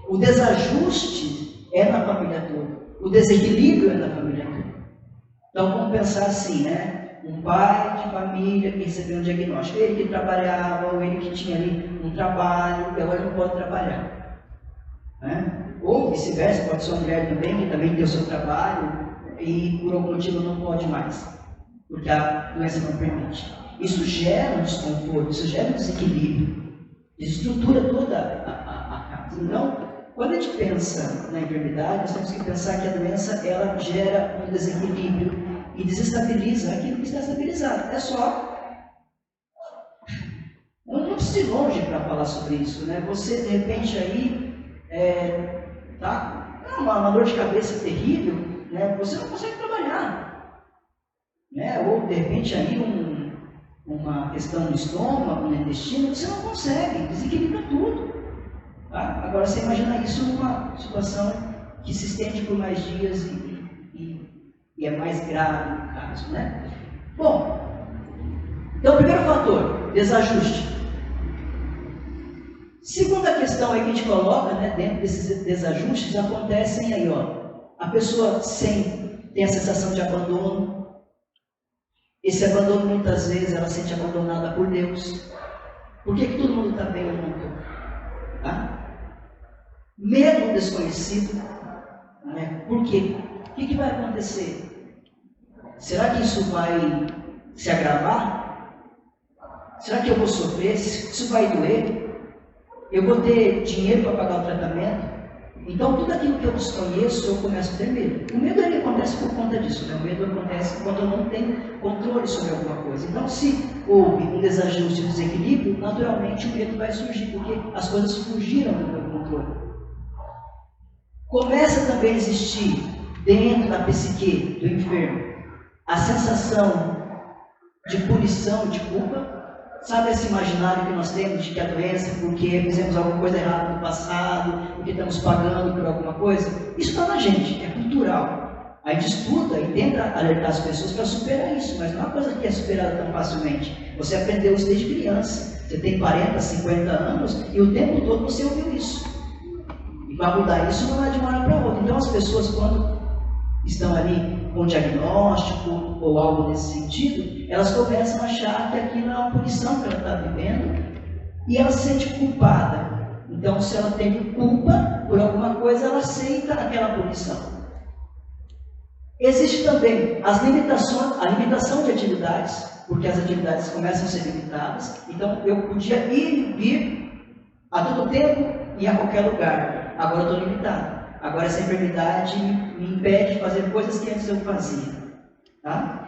O desajuste é na família toda, o desequilíbrio é na família toda. Então vamos pensar assim, né? Um pai de família que recebeu um diagnóstico, ele que trabalhava, ou ele que tinha ali um trabalho, e agora não pode trabalhar. Né? Ou vice-versa, pode ser uma mulher também, que também tem o seu trabalho, e por algum motivo não pode mais, porque a doença não permite. Isso gera um desconforto, isso gera um desequilíbrio, desestrutura toda a casa. Então, quando a gente pensa na enfermidade, nós temos que pensar que a doença ela gera um desequilíbrio e desestabiliza aquilo que está estabilizado. É só. Eu não preciso ir longe para falar sobre isso, né? Você, de repente, aí, tá uma dor de cabeça terrível, né? Você não consegue trabalhar. Né? Ou, de repente, aí uma questão no estômago, no intestino, você não consegue, desequilibra tudo. Tá? Agora você imagina isso numa situação que se estende por mais dias e é mais grave no caso, né? Bom, então o primeiro fator, desajuste. Segunda questão aí que a gente coloca, né, dentro desses desajustes, acontecem aí, ó, a pessoa tem a sensação de abandono. Esse abandono muitas vezes ela se sente abandonada por Deus. Por que todo mundo está bem e eu não estou? Tá? Medo do desconhecido, né? Por quê? O que vai acontecer? Será que isso vai se agravar? Será que eu vou sofrer? Isso vai doer? Eu vou ter dinheiro para pagar o tratamento? Então, tudo aquilo que eu desconheço, eu começo a ter medo. O medo ele acontece por conta disso, né? O medo acontece quando eu não tenho controle sobre alguma coisa. Então, se houve um desajuste, um desequilíbrio, naturalmente o medo vai surgir, porque as coisas fugiram do meu controle. Começa também a existir, dentro da psique do enfermo, a sensação de punição, de culpa. Sabe esse imaginário que nós temos de que a doença é porque fizemos alguma coisa errada no passado, porque estamos pagando por alguma coisa? Isso está na gente, é cultural. A gente estuda e tenta alertar as pessoas para superar isso, mas não é uma coisa que é superada tão facilmente. Você aprendeu isso desde criança, você tem 40, 50 anos e o tempo todo você ouviu isso. E para mudar isso não é de uma hora para outra. Então as pessoas, quando estão ali com diagnóstico ou algo nesse sentido, elas começam a achar que aquilo é uma punição que ela está vivendo e ela se sente culpada. Então, se ela tem culpa por alguma coisa, ela aceita aquela punição. Existe também a limitação de atividades, porque as atividades começam a ser limitadas. Então, eu podia ir e vir a todo tempo e a qualquer lugar. Agora eu estou limitado. Agora essa enfermidade me impede de fazer coisas que antes eu fazia. Tá?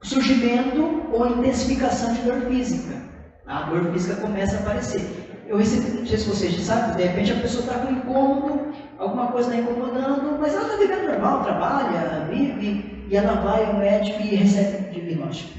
Surgimento ou intensificação de dor física. A dor física começa a aparecer. Eu recebi, não sei se vocês já sabem, de repente a pessoa está com incômodo, alguma coisa está incomodando, mas ela está vivendo normal, trabalha, vive, e ela vai ao médico e recebe o diagnóstico.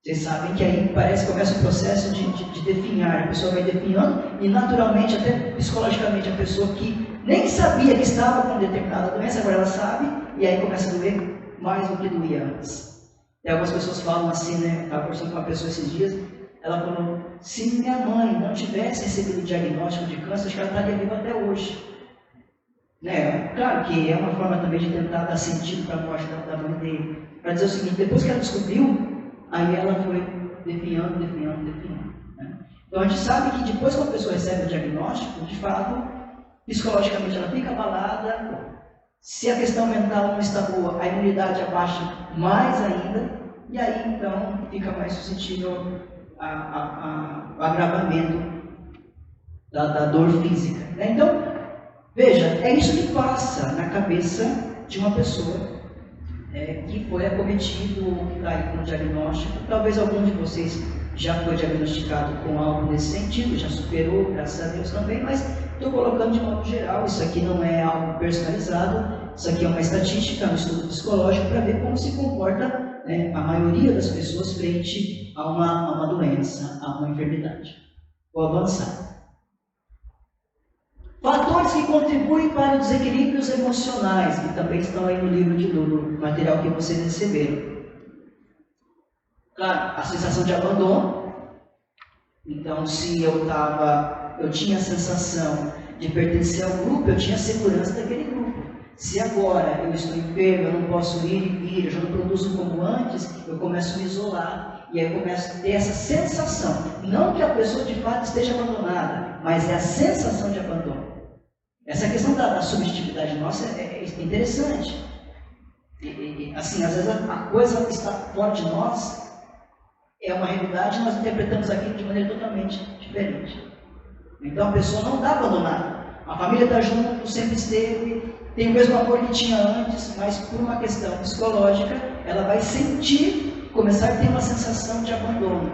Vocês sabem que aí parece que começa o processo de definhar, a pessoa vai definhando e naturalmente, até psicologicamente, a pessoa que nem sabia que estava com determinada doença, agora ela sabe, e aí começa a doer mais do que doía antes. E algumas pessoas falam assim, né, eu estava conversando com uma pessoa esses dias, ela falou, se minha mãe não tivesse recebido o diagnóstico de câncer, acho que ela estaria viva até hoje. Né? Claro que é uma forma também de tentar dar sentido para a morte da mãe dele. Para dizer o seguinte, depois que ela descobriu, aí ela foi definhando. Né? Então a gente sabe que depois que a pessoa recebe o diagnóstico, de fato, psicologicamente ela fica abalada. Se a questão mental não está boa, a imunidade abaixa mais ainda, e aí então fica mais suscetível ao agravamento da dor física. Né? Então, veja, é isso que passa na cabeça de uma pessoa que foi acometido ou que está aí com o diagnóstico. Talvez algum de vocês já foi diagnosticado com algo nesse sentido, já superou, graças a Deus também, mas estou colocando de modo geral, isso aqui não é algo personalizado, isso aqui é uma estatística, um estudo psicológico para ver como se comporta a maioria das pessoas frente a uma doença, a uma enfermidade. Vou avançar. Fatores que contribuem para os desequilíbrios emocionais, que também estão aí no livro do material que vocês receberam. Claro, a sensação de abandono. Então, se eu tinha a sensação de pertencer ao grupo, eu tinha a segurança daquele grupo. Se agora eu estou enfermo, eu não posso ir e vir, eu já não produzo como antes, eu começo a me isolar. E aí eu começo a ter essa sensação. Não que a pessoa de fato esteja abandonada, mas é a sensação de abandono. Essa questão da subjetividade nossa é interessante. Assim, às vezes a coisa que está fora de nós é uma realidade e nós interpretamos aquilo de maneira totalmente diferente. Então a pessoa não está abandonada. A família está junto, sempre esteve, tem o mesmo amor que tinha antes, mas por uma questão psicológica, ela vai começar a ter uma sensação de abandono.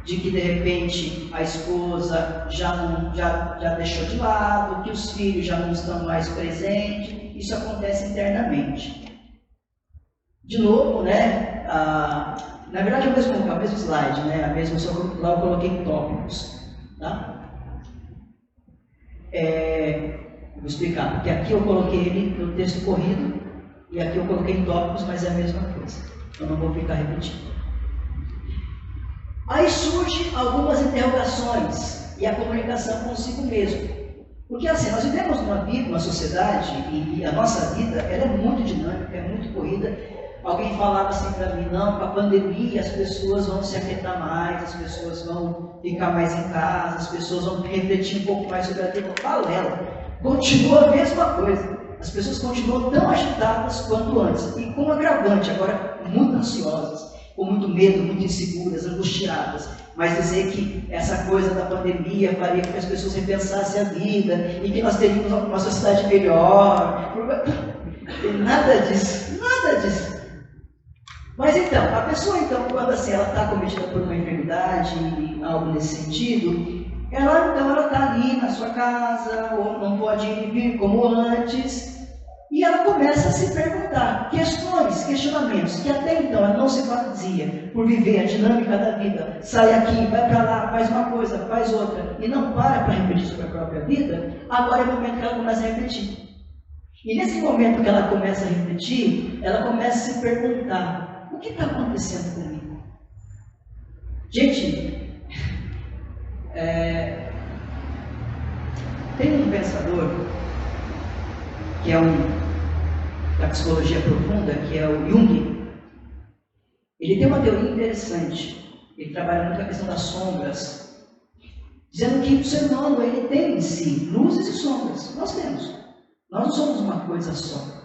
De que de repente a esposa já deixou de lado, que os filhos já não estão mais presentes. Isso acontece internamente. De novo, né? Na verdade é o mesmo slide, né? Só lá eu coloquei tópicos. Tá? Vou explicar, porque aqui eu coloquei ele no texto corrido e aqui eu coloquei em tópicos, mas é a mesma coisa. Eu não vou ficar repetindo. Aí surgem algumas interrogações e a comunicação consigo mesmo. Porque assim, nós vivemos uma sociedade, e a nossa vida ela é muito dinâmica, é muito corrida. Alguém falava assim para mim, não, com a pandemia as pessoas vão se aquietar mais, as pessoas vão ficar mais em casa, as pessoas vão refletir um pouco mais sobre a vida. Balela, continua a mesma coisa. As pessoas continuam tão agitadas quanto antes, e com um agravante, agora muito ansiosas, com muito medo, muito inseguras, angustiadas. Mas dizer que essa coisa da pandemia faria com que as pessoas repensassem a vida e que nós teríamos uma sociedade melhor. Nada disso, nada disso. Mas então, a pessoa quando assim, ela está cometida por uma enfermidade, algo nesse sentido, ela está ali na sua casa, ou não pode vir como antes, e ela começa a se perguntar questionamentos, que até então ela não se fazia por viver a dinâmica da vida, sai aqui, vai para lá, faz uma coisa, faz outra, e não para refletir sobre a própria vida. Agora é o momento que ela começa a refletir. E nesse momento que ela começa a refletir, ela começa a se perguntar, o que está acontecendo comigo? Gente, tem um pensador que é da psicologia profunda, que é o Jung. Ele tem uma teoria interessante. Ele trabalha muito com a questão das sombras, dizendo que o ser humano ele tem em si luzes e sombras. Nós temos. Nós não somos uma coisa só.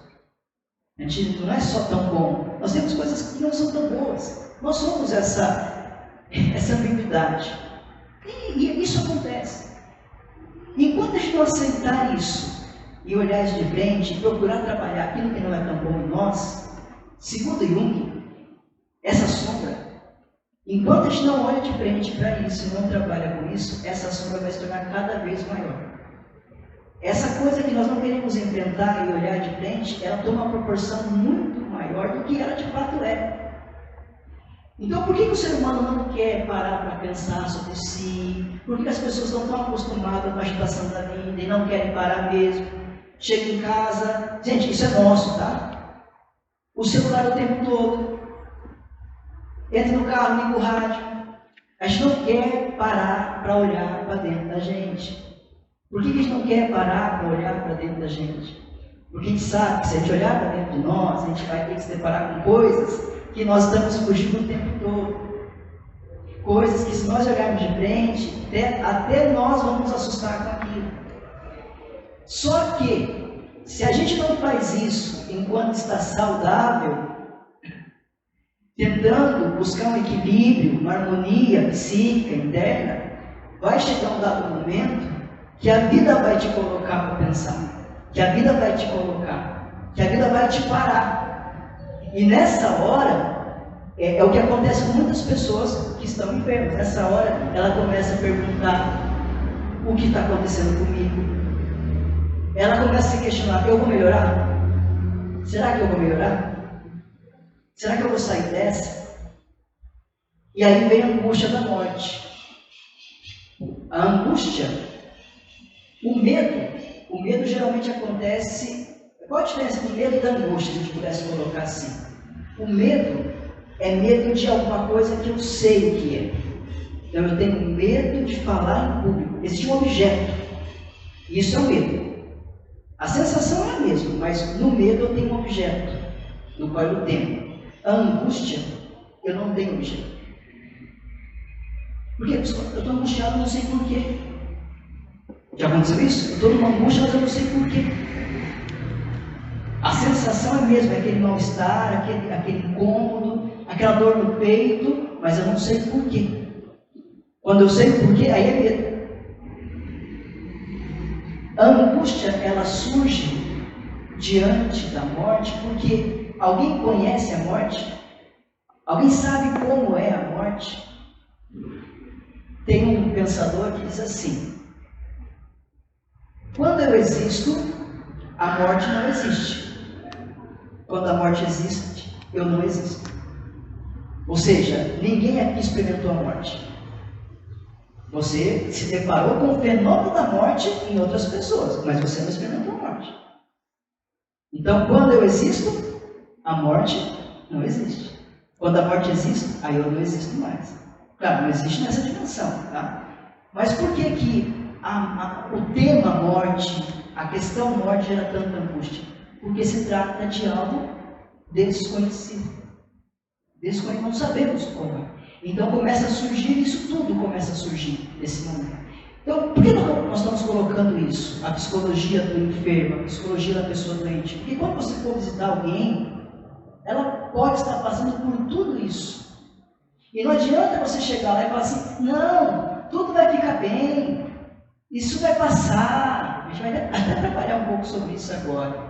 A gente não é só tão bom. Nós temos coisas que não são tão boas. Nós somos essa ambiguidade. E isso acontece. Enquanto a gente não aceitar isso e olhar isso de frente e procurar trabalhar aquilo que não é tão bom em nós, segundo Jung, essa sombra, enquanto a gente não olha de frente para isso e não trabalha com isso, essa sombra vai se tornar cada vez maior. Essa coisa que nós não queremos enfrentar e olhar de frente, ela toma uma proporção muito maior do que ela de fato é. Então, por que o ser humano não quer parar para pensar sobre si? Por que as pessoas estão tão acostumadas com a agitação da vida e não querem parar mesmo? Chega em casa, gente, isso é nosso, tá? O celular o tempo todo. Entra no carro, liga o rádio. A gente não quer parar para olhar para dentro da gente. Por que a gente não quer parar para olhar para dentro da gente? Porque a gente sabe que se a gente olhar para dentro de nós, a gente vai ter que se deparar com coisas que nós estamos fugindo o tempo todo. Coisas que se nós olharmos de frente, até nós vamos nos assustar com aquilo. Só que, se a gente não faz isso enquanto está saudável, tentando buscar um equilíbrio, uma harmonia psíquica, interna, vai chegar um dado momento que a vida vai te colocar para pensar, que a vida vai te colocar, que a vida vai te parar. E nessa hora, é o que acontece com muitas pessoas que estão enfermas. Nessa hora, ela começa a perguntar, o que está acontecendo comigo? Ela começa a se questionar, eu vou melhorar? Será que eu vou melhorar? Será que eu vou sair dessa? E aí vem a angústia da morte. A angústia, o medo o medo geralmente acontece... Qual a diferença do medo e da angústia, se a gente pudesse colocar assim? O medo é medo de alguma coisa que eu sei o que é. Então eu tenho medo de falar em público. Existe um objeto. E isso é o medo. A sensação é a mesma, mas no medo eu tenho um objeto, no qual eu temo. A angústia, eu não tenho objeto. Porque eu estou angustiado, não sei porquê. Já aconteceu isso? Eu estou numa angústia, mas eu não sei porquê. A sensação é a mesma, é aquele mal-estar, aquele incômodo, aquela dor no peito, mas eu não sei porquê. Quando eu sei porquê, aí é medo. A angústia, ela surge diante da morte, porque alguém conhece a morte? Alguém sabe como é a morte? Tem um pensador que diz assim: quando eu existo, a morte não existe. Quando a morte existe, eu não existo. Ou seja, ninguém aqui experimentou a morte. Você se deparou com o fenômeno da morte em outras pessoas, mas você não experimentou a morte. Então, quando eu existo, a morte não existe. Quando a morte existe, aí eu não existo mais. Claro, não existe nessa dimensão, tá? Mas por que que o tema morte, a questão morte gera tanta angústia? Porque se trata de algo desconhecido. Não sabemos como é. Então começa a surgir, isso tudo começa a surgir nesse momento. Então, por que nós estamos colocando isso? A psicologia do enfermo, a psicologia da pessoa doente. Porque quando você for visitar alguém, ela pode estar passando por tudo isso. E não adianta você chegar lá e falar assim: não, tudo vai ficar bem, isso vai passar. A gente vai até trabalhar um pouco sobre isso agora.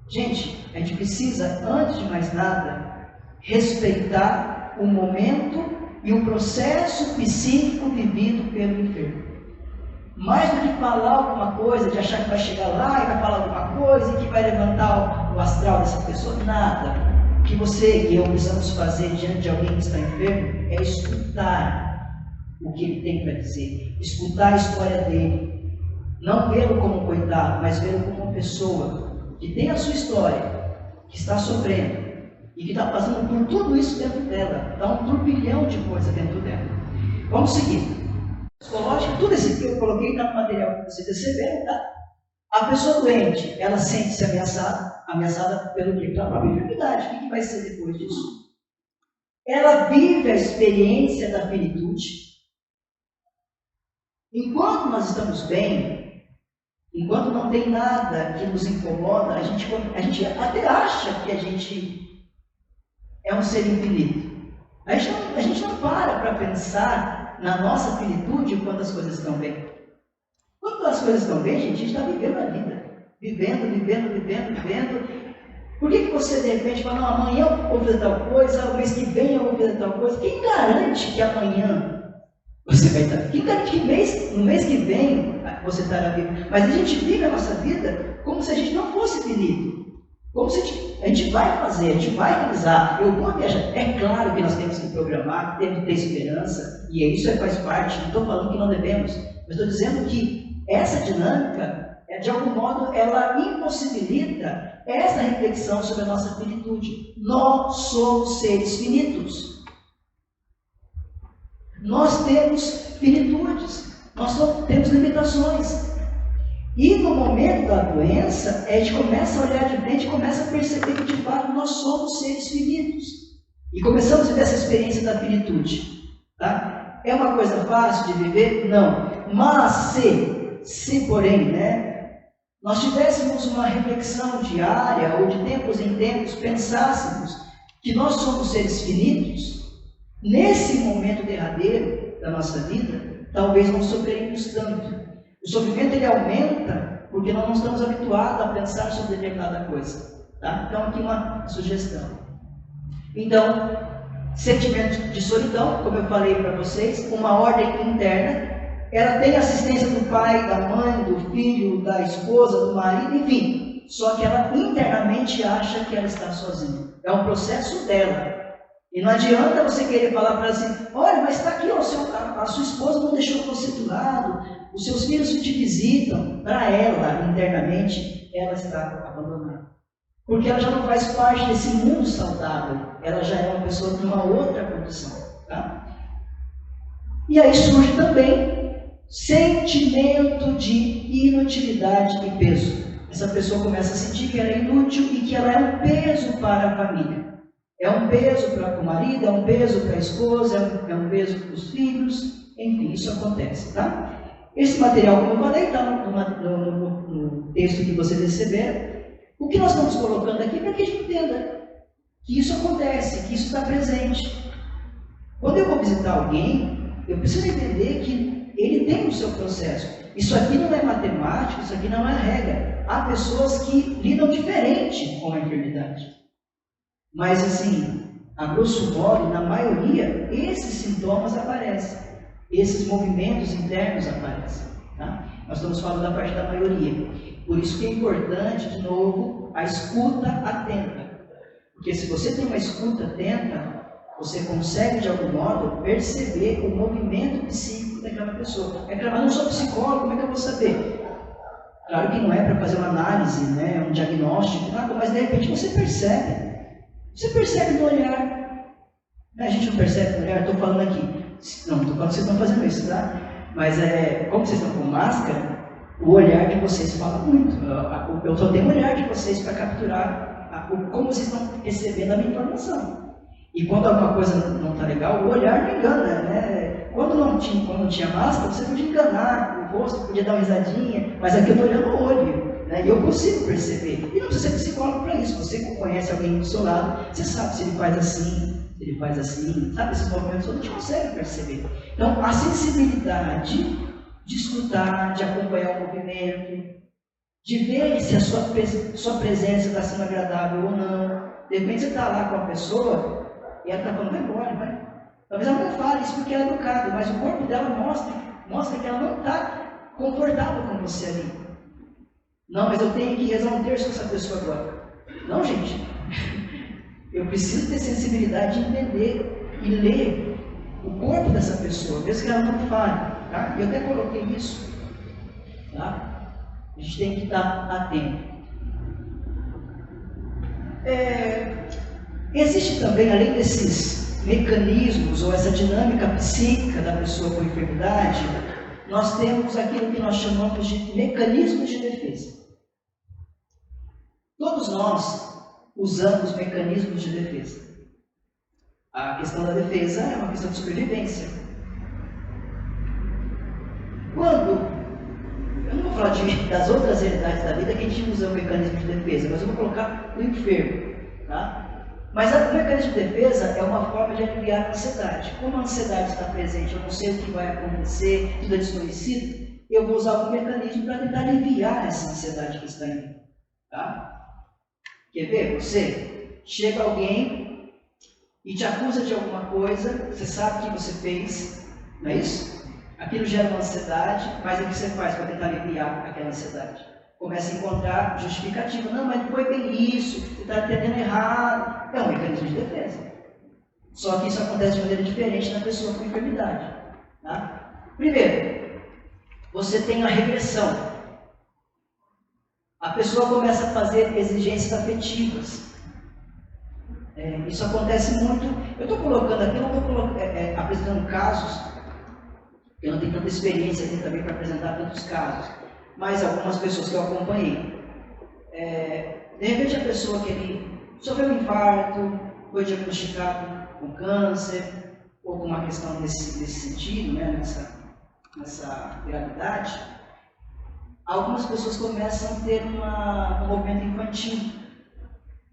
Gente, a gente precisa, antes de mais nada, respeitar o momento e o processo psíquico vivido pelo enfermo. Mais do que falar alguma coisa, de achar que vai chegar lá e vai falar alguma coisa e que vai levantar o astral dessa pessoa, nada. O que você e eu precisamos fazer diante de alguém que está enfermo é escutar o que ele tem para dizer, escutar a história dele, não vê-lo como um coitado, mas vê-lo como uma pessoa que tem a sua história, que está sofrendo e que está passando por tudo isso dentro dela. Dá um turbilhão de coisa dentro dela. Vamos seguir. Psicológico, tudo esse que eu coloquei está no material que vocês receberam, tá? A pessoa doente, ela sente-se ameaçada pelo quê? Pela própria enfermidade. O que vai ser depois disso? Ela vive a experiência da finitude. Enquanto nós estamos bem, enquanto não tem nada que nos incomoda, a gente até acha que a gente é um ser infinito. A gente não para pensar na nossa finitude quando as coisas estão bem. Quando as coisas estão bem, a gente está vivendo a vida. Vivendo. Por que você de repente fala: não, amanhã eu vou fazer tal coisa, o mês que vem eu vou fazer tal coisa? Quem garante que amanhã você vai estar? Quem garante que no mês que vem você estará vivo? Mas a gente vive a nossa vida como se a gente não fosse finito. Como se a gente vai fazer, a gente vai realizar. Eu vou viajar. É claro que nós temos que programar, temos que ter esperança, e isso faz parte. Não estou falando que não devemos, mas estou dizendo que essa dinâmica, de algum modo, ela impossibilita essa reflexão sobre a nossa finitude. Nós somos seres finitos. Nós temos finitudes, nós temos limitações. E no momento da doença, a gente começa a olhar de frente e começa a perceber que de fato nós somos seres finitos. E começamos a ter essa experiência da finitude. Tá? É uma coisa fácil de viver? Não. Mas se porém, nós tivéssemos uma reflexão diária ou de tempos em tempos, pensássemos que nós somos seres finitos, nesse momento derradeiro da nossa vida, talvez não sofreremos tanto. O sofrimento ele aumenta porque nós não estamos habituados a pensar sobre determinada coisa. Tá? Então, aqui uma sugestão. Então, sentimento de solidão, como eu falei para vocês, uma ordem interna. Ela tem assistência do pai, da mãe, do filho, da esposa, do marido, enfim. Só que ela internamente acha que ela está sozinha. É um processo dela. E não adianta você querer falar para ela assim, olha, mas está aqui, ó, a sua esposa não deixou você do lado, os seus filhos te visitam. Para ela, internamente, ela está abandonada. Porque ela já não faz parte desse mundo saudável, ela já é uma pessoa de uma outra condição. Tá? E aí surge também sentimento de inutilidade e peso. Essa pessoa começa a sentir que ela é inútil e que ela é um peso para a família. É um peso para o marido, é um peso para a esposa, é um peso para os filhos, enfim, isso acontece, tá? Esse material, como eu falei, está no texto que vocês receberam. O que nós estamos colocando aqui é para que a gente entenda que isso acontece, que isso está presente. Quando eu vou visitar alguém, eu preciso entender que ele tem o seu processo. Isso aqui não é matemática, isso aqui não é regra. Há pessoas que lidam diferente com a enfermidade. Mas assim, a grosso modo, na maioria, esses sintomas aparecem. Esses movimentos internos aparecem. Tá? Nós estamos falando da parte da maioria. Por isso que é importante, de novo, a escuta atenta. Porque se você tem uma escuta atenta, você consegue, de algum modo, perceber o movimento psíquico daquela pessoa. É claro, eu não sou psicólogo, como é que eu vou saber? Claro que não é para fazer uma análise, né, um diagnóstico, nada, mas de repente você percebe. Você percebe no olhar. A gente não percebe no olhar, estou falando aqui. Não, estou falando que vocês estão fazendo isso, tá? Mas como vocês estão com máscara, o olhar de vocês fala muito. Eu só tenho o olhar de vocês para capturar como vocês estão recebendo a minha informação. E quando alguma coisa não está legal, o olhar não engana, né? Quando não tinha máscara, você podia enganar o rosto, podia dar uma risadinha, mas aqui eu estou olhando o olho. E eu consigo perceber. E não precisa ser psicólogo para isso. Você que conhece alguém do seu lado, você sabe se ele faz assim, se ele faz assim. Sabe, esses movimentos a gente consegue perceber. Então, a sensibilidade de escutar, de acompanhar o movimento, de ver se a sua presença está sendo agradável ou não. De repente você está lá com a pessoa e ela está falando, vai embora, vai. Talvez ela não fale isso porque ela é educada, mas o corpo dela mostra que ela não está confortável com você ali. Não, mas eu tenho que rezar um terço com essa pessoa agora. Não, gente. Eu preciso ter sensibilidade de entender e ler o corpo dessa pessoa, mesmo que ela não fale. Tá? Eu até coloquei isso. Tá? A gente tem que estar atento. Existe também, além desses mecanismos ou essa dinâmica psíquica da pessoa com enfermidade, nós temos aquilo que nós chamamos de mecanismos de defesa. Todos nós usamos mecanismos de defesa. A questão da defesa é uma questão de sobrevivência. Eu não vou falar das outras realidades da vida que a gente usa o mecanismo de defesa, mas eu vou colocar o enfermo. Tá? Mas o mecanismo de defesa é uma forma de aliviar a ansiedade. Como a ansiedade está presente, eu não sei o que vai acontecer, tudo é desconhecido, eu vou usar algum mecanismo para tentar aliviar essa ansiedade que está indo. Tá? Quer ver? Você chega alguém e te acusa de alguma coisa, você sabe o que você fez, não é isso? Aquilo gera uma ansiedade, mas o que você faz para tentar aliviar aquela ansiedade? Começa a encontrar justificativa. Não, mas não foi bem isso, você está entendendo errado. É um mecanismo de defesa. Só que isso acontece de maneira diferente na pessoa com enfermidade. Tá? Primeiro, você tem a regressão. A pessoa começa a fazer exigências afetivas. Isso acontece muito. Eu estou colocando aqui, eu não estou apresentando casos, eu não tenho tanta experiência aqui também para apresentar tantos casos, mas algumas pessoas que eu acompanhei. De repente a pessoa que ele sofreu um infarto, foi diagnosticado com câncer, ou com uma questão nesse sentido, né, nessa gravidade. Algumas pessoas começam a ter um movimento infantil.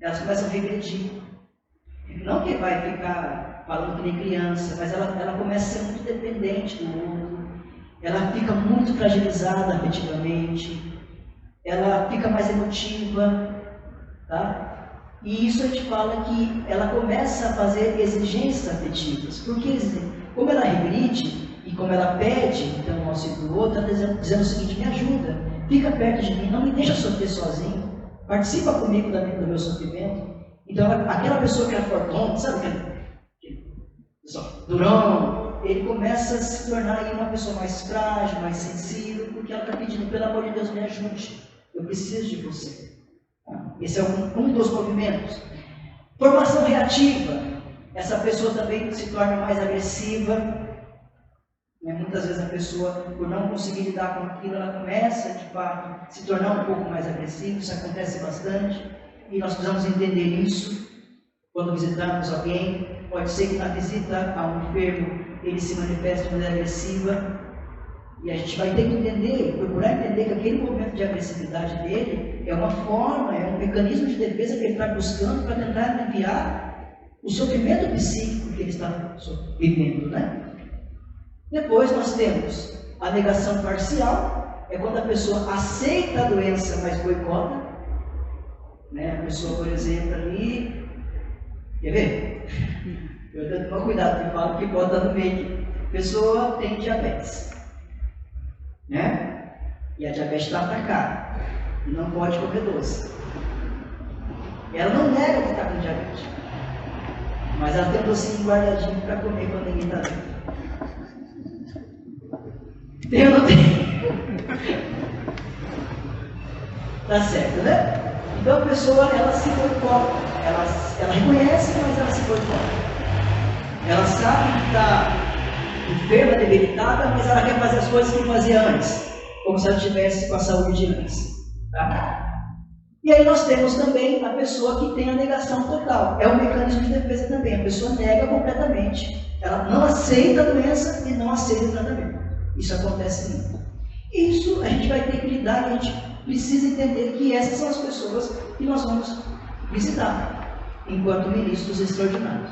Elas começam a regredir. Não que vai ficar falando que nem criança, mas ela começa a ser muito dependente do outro. Ela fica muito fragilizada afetivamente. Ela fica mais emotiva. Tá? E isso a gente fala que ela começa a fazer exigências afetivas. Porque, como ela regride, e como ela pede, então, um auxílio do outro, ela está dizendo o seguinte: me ajuda, fica perto de mim, não me deixa sofrer sozinho, participa comigo do meu sofrimento. Então, aquela pessoa que é fortuna, sabe durão, ele começa a se tornar aí uma pessoa mais frágil, mais sensível, porque ela está pedindo, pelo amor de Deus, me ajude, eu preciso de você. Esse é um dos movimentos. Formação reativa, essa pessoa também se torna mais agressiva. Muitas vezes a pessoa, por não conseguir lidar com aquilo, ela começa, de fato, se tornar um pouco mais agressiva. Isso acontece bastante e nós precisamos entender isso. Quando visitarmos alguém, pode ser que na visita a um enfermo ele se manifeste de maneira agressiva e a gente vai ter que entender, procurar entender que aquele momento de agressividade dele é uma forma, é um mecanismo de defesa que ele está buscando para tentar aliviar o sofrimento psíquico que ele está vivendo, né? Depois nós temos a negação parcial, é quando a pessoa aceita a doença, mas boicota. A pessoa, por exemplo, ali, quer ver? Eu tenho que tomar cuidado que falo que bota no meio. A pessoa tem diabetes, e a diabetes está atacada, e não pode comer doce. Ela não nega que está com diabetes, mas ela tem um docinho guardadinho para comer quando ninguém está vendo. Tem ou não tem? Tá certo, né? Então a pessoa, ela se boicota. Ela reconhece, mas ela se boicota. Ela sabe que está enferma, debilitada, mas ela quer fazer as coisas que fazia antes, como se ela estivesse com a saúde de antes. Tá? E aí nós temos também a pessoa que tem a negação total. É um mecanismo de defesa também. A pessoa nega completamente. Ela não aceita a doença e não aceita o tratamento. Isso acontece muito. Isso a gente vai ter que lidar, a gente precisa entender que essas são as pessoas que nós vamos visitar enquanto ministros extraordinários.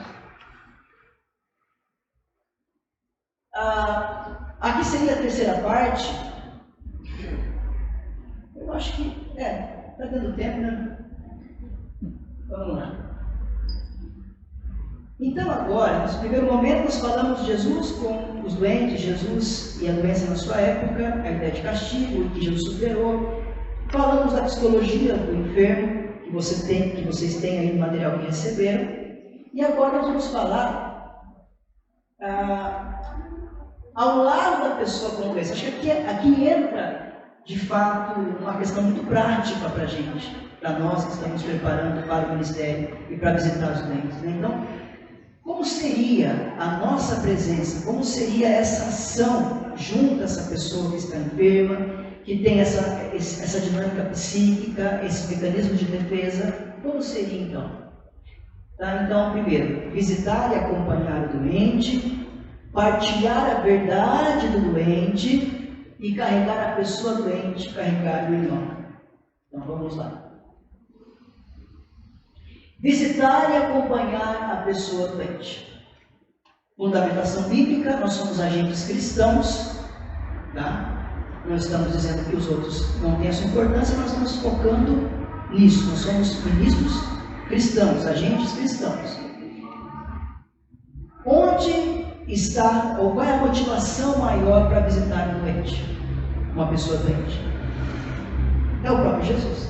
Aqui seria a terceira parte. Eu acho que está dando tempo, né? Vamos lá. Então agora, nesse primeiro momento, nós falamos de Jesus com os doentes, Jesus e a doença na sua época, a ideia de castigo que Jesus superou. Falamos da psicologia do enfermo, que vocês têm aí no material que receberam. E agora nós vamos falar ao lado da pessoa com doença. Acho que aqui entra, de fato, uma questão muito prática para a gente, para nós que estamos preparando para o ministério e para visitar os doentes. Então, como seria a nossa presença? Como seria essa ação junto a essa pessoa que está enferma, que tem essa dinâmica psíquica, esse mecanismo de defesa? Como seria então? Tá? Então, primeiro, visitar e acompanhar o doente, partilhar a verdade do doente e carregar a pessoa doente, carregar o irmão. Então, vamos lá. Visitar e acompanhar a pessoa doente. Fundamentação bíblica, nós somos agentes cristãos, tá? Não estamos dizendo que os outros não têm a sua importância, nós estamos focando nisso. Nós somos ministros cristãos, agentes cristãos. Onde está, ou qual é a motivação maior para visitar um doente? Uma pessoa doente? É o próprio Jesus.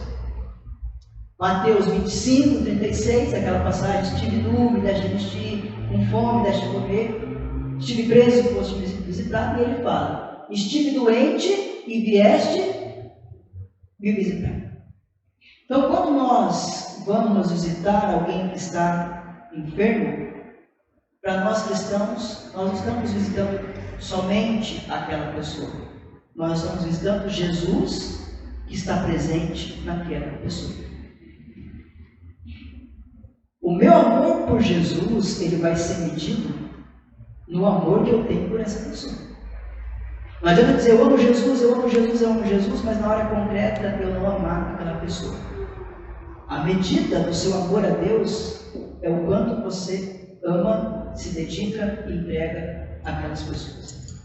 Mateus 25, 36, aquela passagem: estive nu, me deste vestir, com fome, me deste comer, estive preso, foste me visitar. E ele fala: estive doente e vieste me visitar. Então, quando nós vamos nos visitar alguém que está enfermo, para nós cristãos, nós não estamos visitando somente aquela pessoa. Nós estamos visitando Jesus que está presente naquela pessoa. O meu amor por Jesus, ele vai ser medido no amor que eu tenho por essa pessoa. Não adianta dizer, eu amo Jesus, eu amo Jesus, eu amo Jesus, mas na hora concreta eu não amar aquela pessoa. A medida do seu amor a Deus é o quanto você ama, se dedica e entrega aquelas pessoas.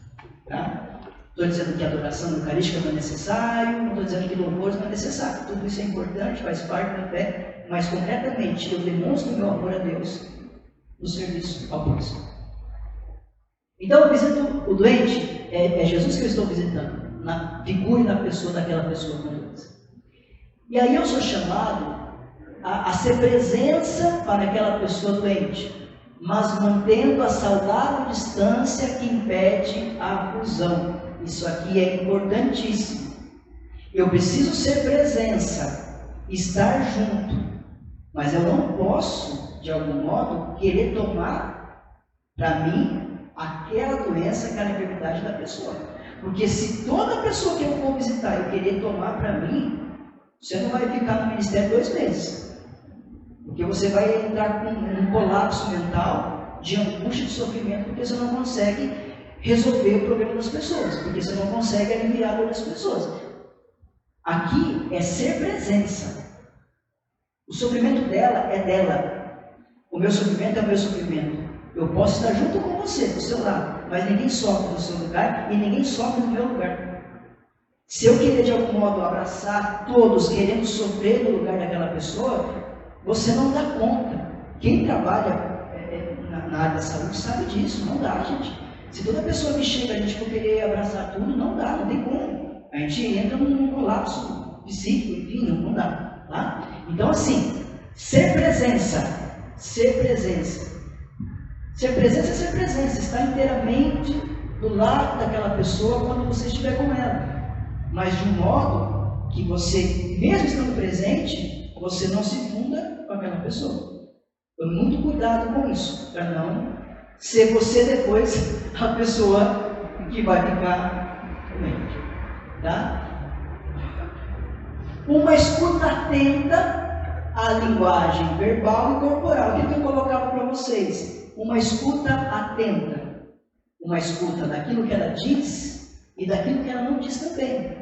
Tá? Estou dizendo que a adoração eucarística não é necessário, não estou dizendo que louvor não é necessário. Tudo isso é importante, faz parte da fé, mas concretamente eu demonstro o meu amor a Deus no serviço ao próximo. Então eu visito o doente, é Jesus que eu estou visitando, na figura e na pessoa daquela pessoa com doença. E aí eu sou chamado a ser presença para aquela pessoa doente. mas mantendo a saudável distância que impede a fusão. Isso aqui é importantíssimo. Eu preciso ser presença, estar junto, mas eu não posso, de algum modo, querer tomar para mim aquela doença, aquela enfermidade da pessoa. Porque se toda pessoa que eu for visitar eu querer tomar para mim, você não vai ficar no ministério 2 meses. Porque você vai entrar com um colapso mental, de angústia, de sofrimento, porque você não consegue resolver o problema das pessoas, porque você não consegue aliviar a dor das pessoas. Aqui é ser presença. O sofrimento dela é dela. O meu sofrimento é o meu sofrimento. Eu posso estar junto com você, do seu lado, mas ninguém sofre no seu lugar e ninguém sofre no meu lugar. Se eu querer de algum modo abraçar todos querendo sofrer no lugar daquela pessoa, você não dá conta. Quem trabalha na área da saúde sabe disso, não dá, gente. Se toda pessoa que chega a gente for querer abraçar tudo, não dá, não tem como. A gente entra num colapso psíquico, enfim, não dá. Tá? Então, assim, ser presença, ser presença. Ser presença é ser presença, estar inteiramente do lado daquela pessoa quando você estiver com ela. Mas de um modo que você, mesmo estando presente, você não se funda com aquela pessoa. Tome muito cuidado com isso, para não ser você depois a pessoa que vai ficar doente. Tá? Uma escuta atenta à linguagem verbal e corporal. O que eu colocava para vocês? Uma escuta atenta. Uma escuta daquilo que ela diz e daquilo que ela não diz também.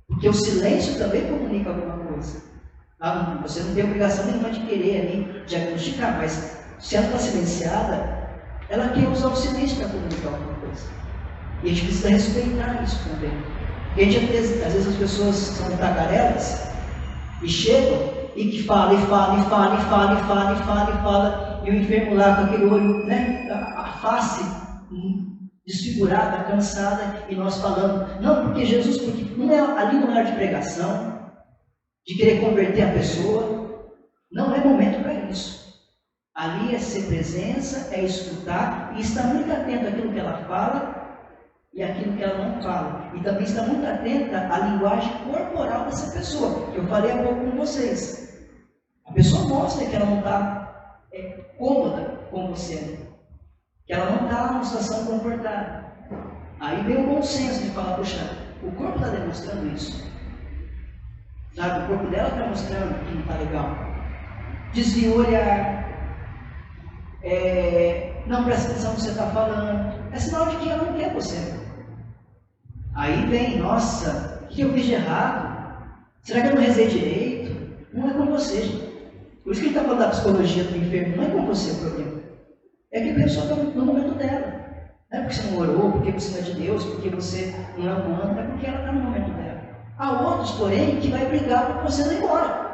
Porque o silêncio também comunica alguma coisa. Você não tem obrigação nenhuma de querer ali diagnosticar, mas se ela está silenciada, ela quer usar o silêncio para comunicar alguma coisa. E a gente precisa respeitar isso também. Porque às vezes as pessoas são tagarelas e chegam e que fala, e o enfermo lá com aquele olho, né, a face desfigurada, cansada, e nós falando, não, porque Jesus, porque ali não é de pregação, de querer converter a pessoa, não é momento para isso. Ali é ser presença, é escutar e estar muito atento àquilo que ela fala e àquilo que ela não fala. E também estar muito atenta à linguagem corporal dessa pessoa, que eu falei há pouco com vocês. A pessoa mostra que ela não está cômoda com você, que ela não está numa situação confortável. Aí vem o bom senso de falar, poxa, o corpo está demonstrando isso. Sabe, o corpo dela está mostrando que não está legal. Desvia o olhar, não presta atenção no que você está falando. É sinal de que ela não quer você. Aí vem, nossa, o que eu fiz de errado? Será que eu não rezei direito? Não é com você, gente. Por isso que ele está falando da psicologia do enfermo, não é com você o problema. É que a pessoa está no momento dela. Não é porque você não orou, porque você não é de Deus, porque você não é humano, é porque ela está no momento dela. Há outros, porém, que vai brigar para você não ir embora.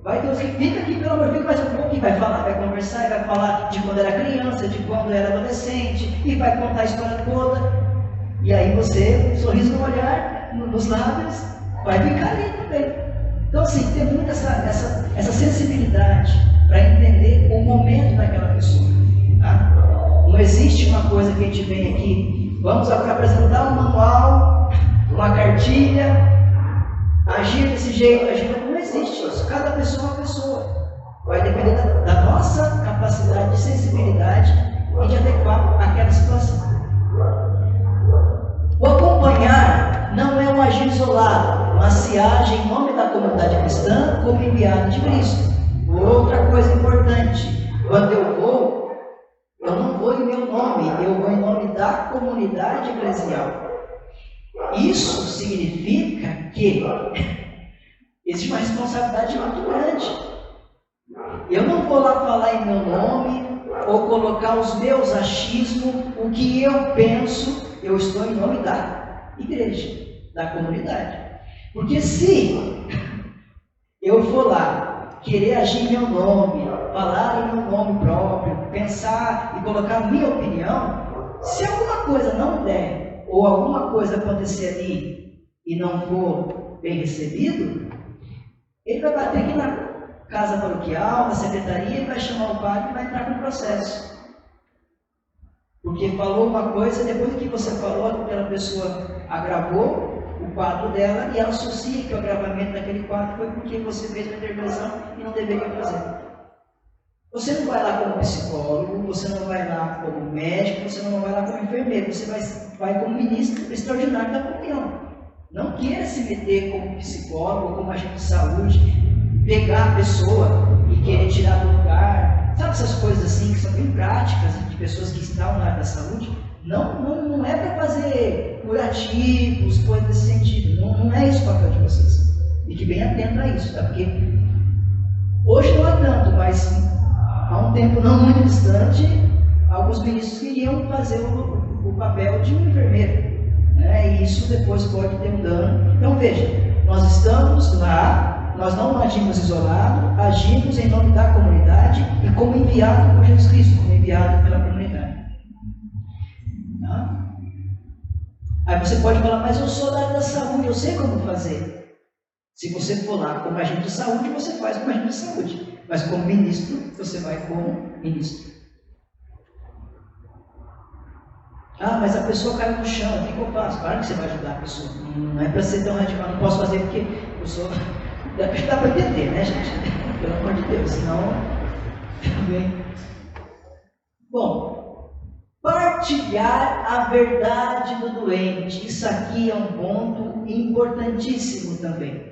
Vai ter os que fica aqui, pelo amor de Deus, mais um pouco, e vai falar, vai conversar, e vai falar de quando era criança, de quando era adolescente, e vai contar a história toda. E aí você, sorriso no olhar, nos lábios, vai ficar ali também. Então, assim, tem muito essa sensibilidade para entender o momento daquela pessoa. Tá? Não existe uma coisa que a gente vem aqui, vamos agora apresentar um manual, uma cartilha, agir desse jeito, agir. Não existe isso. Cada pessoa é uma pessoa. Vai depender da nossa capacidade de sensibilidade e de adequar àquela situação. O acompanhar não é um agir isolado, mas se age em nome da comunidade cristã como enviado de Cristo. Outra coisa importante, quando eu não vou em meu nome, eu vou em nome da comunidade eclesial. Isso significa que existe uma responsabilidade muito grande. Eu não vou lá falar em meu nome ou colocar os meus achismos, o que eu penso. Eu estou em nome da igreja, da comunidade. Porque se eu for lá querer agir em meu nome, falar em meu nome próprio, pensar e colocar minha opinião, se alguma coisa não der, ou alguma coisa acontecer ali e não for bem recebido, ele vai bater aqui casa paroquial, na secretaria, vai chamar o padre e vai entrar com o processo. Porque falou uma coisa, depois que você falou, aquela pessoa agravou o quadro dela e ela associa que o agravamento daquele quadro foi porque você fez uma intervenção e não deveria fazer. Você não vai lá como psicólogo, você não vai lá como médico, você não vai lá como enfermeiro, você vai como ministro extraordinário da comunhão. Não queira se meter como psicólogo ou como agente de saúde, pegar a pessoa e querer tirar do lugar. Sabe essas coisas assim que são bem práticas de pessoas que estão na área da saúde? Não é para fazer curativos, coisas desse sentido. Não é isso o papel de vocês. Fique bem atento a isso, tá? Porque hoje não é tanto, mas há um tempo não muito distante, alguns ministros queriam fazer o papel de um enfermeiro, né? E isso depois pode ter um dano. Então veja, nós estamos lá, nós não agimos isolado, agimos em nome da comunidade e como enviado por Jesus Cristo, como enviado pela comunidade. Tá? Aí você pode falar, mas eu sou da área da saúde, eu sei como fazer. Se você for lá como agente de saúde, você faz como agente de saúde. Mas como ministro, você vai como ministro. Ah, mas a pessoa caiu no chão, o que eu faço? Claro que você vai ajudar a pessoa. Não é para ser tão radical, não posso fazer porque eu sou... Dá para entender, né, gente? Pelo amor de Deus, senão... Também. Bom, partilhar a verdade do doente. Isso aqui é um ponto importantíssimo também.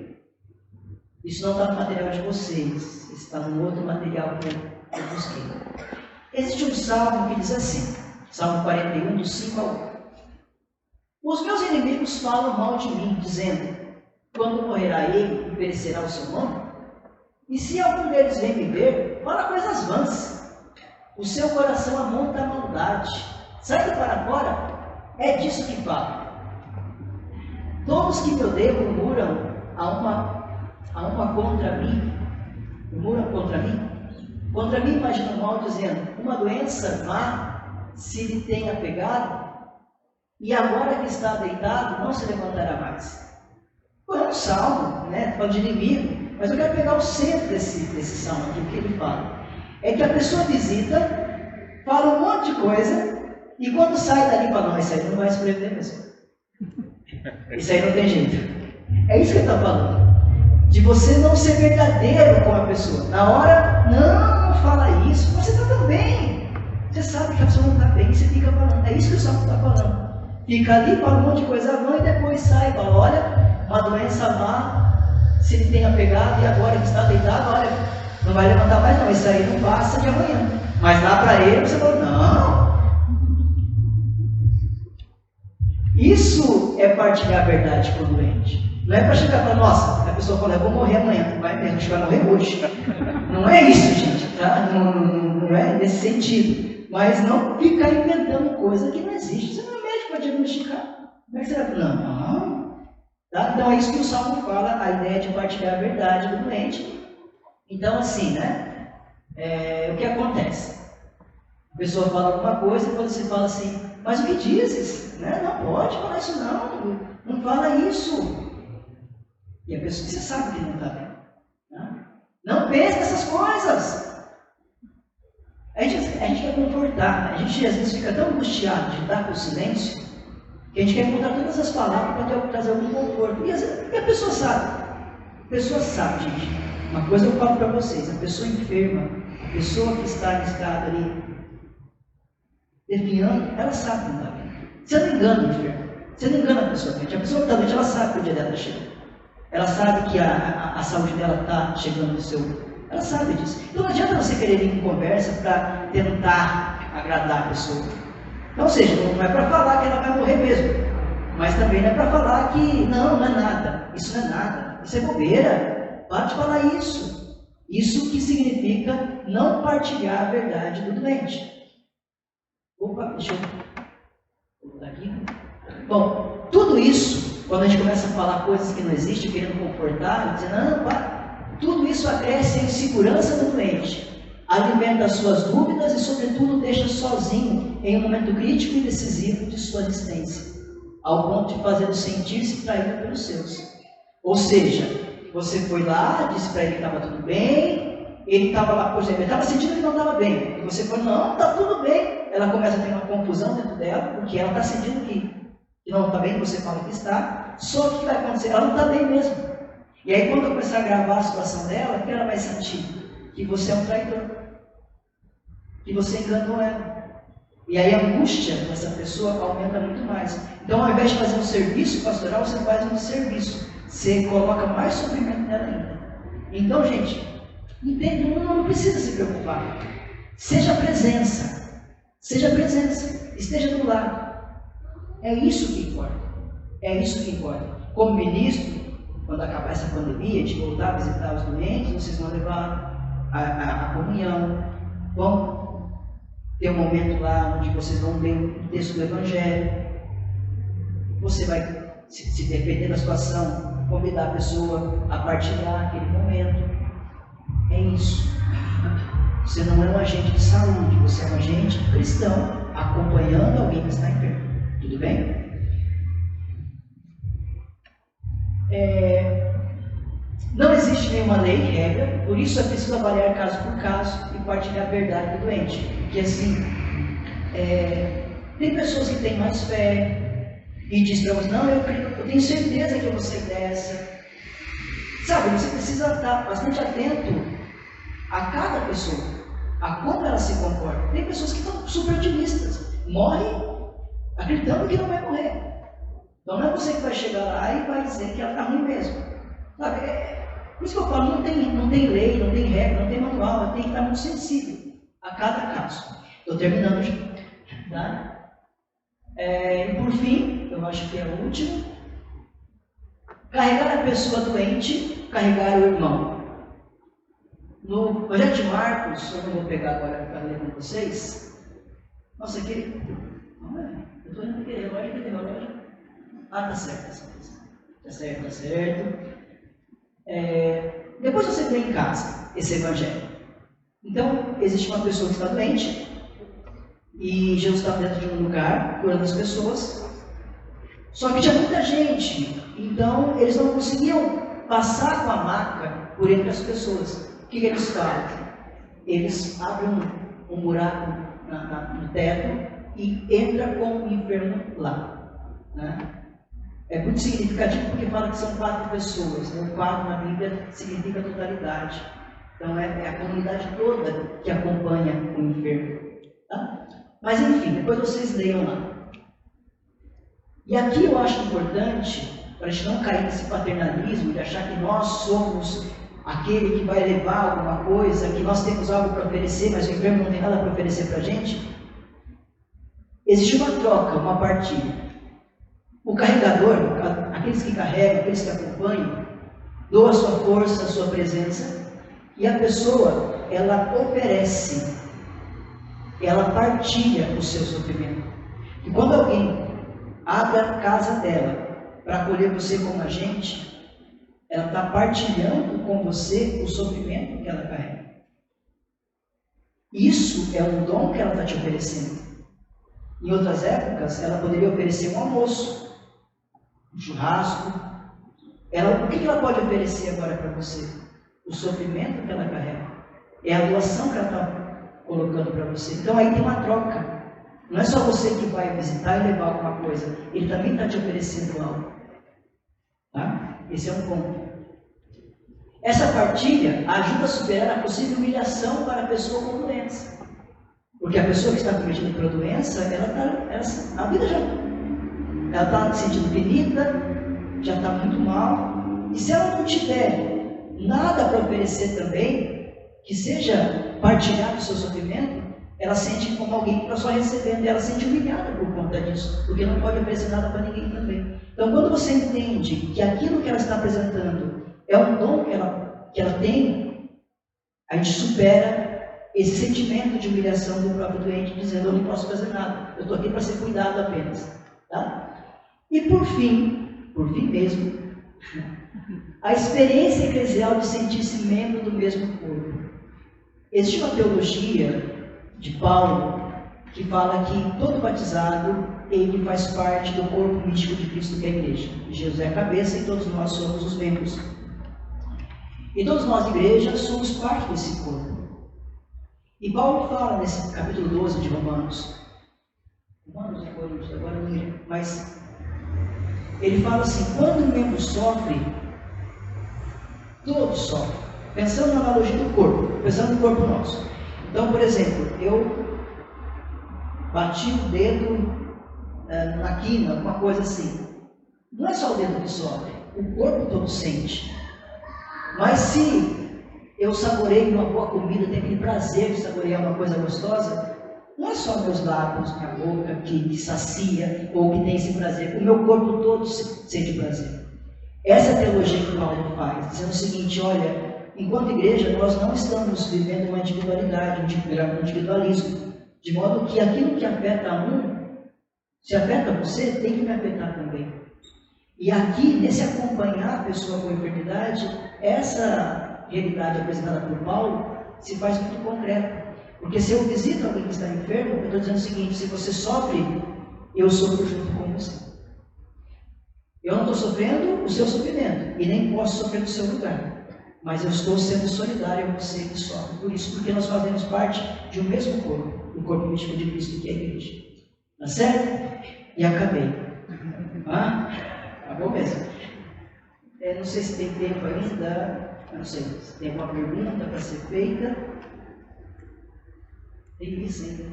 Isso não está no material de vocês, está no outro material que eu busquei. Existe um salmo que diz assim, Salmo 41, do 5 ao 8. Os meus inimigos falam mal de mim, dizendo, quando morrerá ele e perecerá o seu nome? E se algum deles vem me ver, fala coisas vãs. O seu coração amonta a maldade. Saindo para fora, é disso que fala. Todos que me odeiam murmuram a uma contra mim, contra mim imaginam mal, dizendo, uma doença má se lhe tenha pegado, e agora que está deitado, não se levantará mais. É um salmo, né? Fala de inimigo, mas eu quero pegar o centro desse salmo aqui, o que ele fala. É que a pessoa visita, fala um monte de coisa, e quando sai dali, fala, não, isso aí não vai sobreviver mesmo. Isso aí não tem jeito. É isso que ele está falando. De você não ser verdadeiro com a pessoa. Na hora, não fala isso, você está tão bem. Você sabe que a pessoa não está bem, você fica falando. É isso que o salmo está falando. Fica ali, fala um monte de coisa vã e depois sai e fala, olha, uma doença má, se ele tenha pegado e agora que está deitado, olha, não vai levantar mais não, isso aí não passa de amanhã. Mas lá para ele, você fala, não. Isso é partilhar a verdade com o doente. Não é para chegar para, nossa, a pessoa fala, eu vou morrer amanhã, vai mesmo, acho que vai morrer hoje. Não é isso, gente, tá? Não é nesse sentido. Mas não ficar inventando coisa que não existe. Você não é médico para diagnosticar. Como é que você vai falar? Não. Tá? Então é isso que o Salmo fala, a ideia de partilhar a verdade do doente. Então assim, né? O que acontece? A pessoa fala alguma coisa e quando você fala assim, mas o que dizes? Né? Não pode falar isso não. Não fala isso. E a pessoa, você sabe que não está bem. Né? Não pense nessas coisas. A gente quer confortar. A gente às vezes fica tão angustiado de lidar com o silêncio que a gente quer encontrar todas as palavras para trazer algum conforto. E a pessoa sabe. A pessoa sabe, gente. Uma coisa eu falo para vocês. A pessoa enferma, a pessoa que está em estado ali definhando, ela sabe que não está bem. Você não engana o enfermo. Você não engana a pessoa doente. A pessoa que está doente, ela sabe que o dia dela está chegando. Ela sabe que a saúde dela está chegando no seu... Ela sabe disso. Então não adianta você querer vir com conversa para tentar agradar a pessoa. Então, ou seja, não é para falar que ela vai morrer mesmo. Mas também não é para falar que não é nada. Isso não é nada. Isso é bobeira. Para de falar isso. Isso que significa não partilhar a verdade do doente. Opa, deixa eu botar aqui. Bom, tudo isso, quando a gente começa a falar coisas que não existem, querendo confortar, dizendo, não, para. Tudo isso acresce a insegurança do doente, alimenta as suas dúvidas e, sobretudo, deixa sozinho em um momento crítico e decisivo de sua existência, ao ponto de fazê-lo sentir-se traído pelos seus. Ou seja, você foi lá, disse para ele que estava tudo bem, ele estava lá, por exemplo, ele estava sentindo que não estava bem. E você fala, não, está tudo bem. Ela começa a ter uma confusão dentro dela, porque ela está sentindo que não está bem, você fala que está. Só que o que vai acontecer? Ela não está bem mesmo. E aí quando eu começar a gravar a situação dela, o que ela vai sentir? Que você é um traidor. Que você enganou ela. E aí a angústia dessa pessoa aumenta muito mais. Então, ao invés de fazer um serviço pastoral, você faz um serviço. Você coloca mais sofrimento nela ainda. Então, gente, entende? Não precisa se preocupar. Seja presença. Seja presença. Esteja do lado. É isso que importa. É isso que importa. Como ministro, quando acabar essa pandemia, de voltar a visitar os doentes, vocês vão levar a comunhão. Vão ter um momento lá onde vocês vão ler o texto do Evangelho. Você vai, se depender da situação, convidar a pessoa a partilhar aquele momento. É isso. Você não é um agente de saúde, você é um agente cristão acompanhando alguém que está enfermo. Tudo bem? Não existe nenhuma lei, regra, por isso é preciso avaliar caso por caso e partilhar a verdade do doente. Porque assim, tem pessoas que têm mais fé e dizem para você, não, eu tenho certeza que eu vou sair dessa. Sabe, você precisa estar bastante atento a cada pessoa, a como ela se comporta. Tem pessoas que estão super otimistas, morrem acreditando que não vai morrer. Então não é você que vai chegar lá e vai dizer que ela está ruim mesmo. Sabe, por isso que eu falo, não tem lei, não tem regra, não tem manual, tem que estar muito sensível a cada caso. Estou terminando já. Tá? E por fim, eu acho que é o último, carregar a pessoa doente, carregar o irmão. No Evangelho de Marcos, eu não vou pegar agora para ler com vocês. Nossa, aquele. Eu estou indo aquele relógio. Ah, tá certo. Tá certo. Depois você tem em casa esse Evangelho. Então, existe uma pessoa que está doente e Jesus estava dentro de um lugar curando as pessoas. Só que tinha muita gente, então eles não conseguiam passar com a maca por entre as pessoas. O que eles fazem? Eles abrem um buraco no teto e entram com o enfermo lá. Né? É muito significativo porque fala que são 4 pessoas. Né? 4 na Bíblia significa totalidade. Então é a comunidade toda que acompanha o enfermo. Tá? Mas enfim, depois vocês leiam lá. E aqui eu acho importante, para a gente não cair nesse paternalismo de achar que nós somos aquele que vai levar alguma coisa, que nós temos algo para oferecer, mas o enfermo não tem nada para oferecer para a gente. Existe uma troca, uma partilha. O carregador, aqueles que carregam, aqueles que acompanham, doa a sua força, a sua presença, e a pessoa, ela oferece, ela partilha o seu sofrimento. E quando alguém abre a casa dela para acolher você como agente, ela está partilhando com você o sofrimento que ela carrega. Isso é um dom que ela está te oferecendo. Em outras épocas, ela poderia oferecer um almoço, um churrasco. O que ela pode oferecer agora para você? O sofrimento que ela carrega. É a doação que ela está colocando para você. Então aí tem uma troca. Não é só você que vai visitar e levar alguma coisa. Ele também está te oferecendo algo. Tá? Esse é um ponto. Essa partilha ajuda a superar a possível humilhação para a pessoa com doença. Porque a pessoa que está cometendo por doença, a vida já está se sentindo ferida, já está muito mal. E se ela não tiver nada para oferecer também, que seja partilhar o seu sofrimento, ela sente como alguém que está só recebendo, e ela se sente humilhada por conta disso, porque não pode oferecer nada para ninguém também. Então, quando você entende que aquilo que ela está apresentando é um dom que ela tem, a gente supera esse sentimento de humilhação do próprio doente, dizendo, eu não posso fazer nada, eu estou aqui para ser cuidado apenas. Tá? E por fim mesmo, a experiência eclesial de sentir-se membro do mesmo corpo. Existe uma teologia de Paulo que fala que todo batizado, ele faz parte do corpo místico de Cristo, que é a igreja. Jesus é a cabeça e todos nós somos os membros. E todos nós, igreja, somos parte desse corpo. E Paulo fala nesse capítulo 12 de Romanos ou Coríntios, agora não lembro, mas ele fala assim: quando um membro sofre, todos sofrem. Pensando na analogia do corpo, pensando no corpo nosso. Então, por exemplo, eu bati o dedo na quina, alguma coisa assim. Não é só o dedo que sofre, o corpo todo sente. Mas se eu saboreio uma boa comida, tenho aquele prazer de saborear uma coisa gostosa, não é só meus lábios, minha boca que sacia ou que tem esse prazer, o meu corpo todo sente prazer. Essa é a teologia que Paulo faz, dizendo o seguinte: olha, enquanto igreja, nós não estamos vivendo uma individualidade, um individualismo, de modo que aquilo que afeta um, se afeta você, tem que me afetar também. E aqui, nesse acompanhar a pessoa com enfermidade, essa realidade apresentada por Paulo se faz muito concreta. Porque se eu visito alguém que está enfermo, eu estou dizendo o seguinte: se você sofre, eu sofro junto com você. Eu não estou sofrendo o seu sofrimento, e nem posso sofrer no seu lugar. Mas eu estou sendo solidário a você que sofre por isso, porque nós fazemos parte de um mesmo corpo, o corpo místico de Cristo, que é a igreja. Tá certo? E acabei. Acabou mesmo. Não sei se tem tempo ainda, não sei se tem alguma pergunta para ser feita. Tem isso ainda.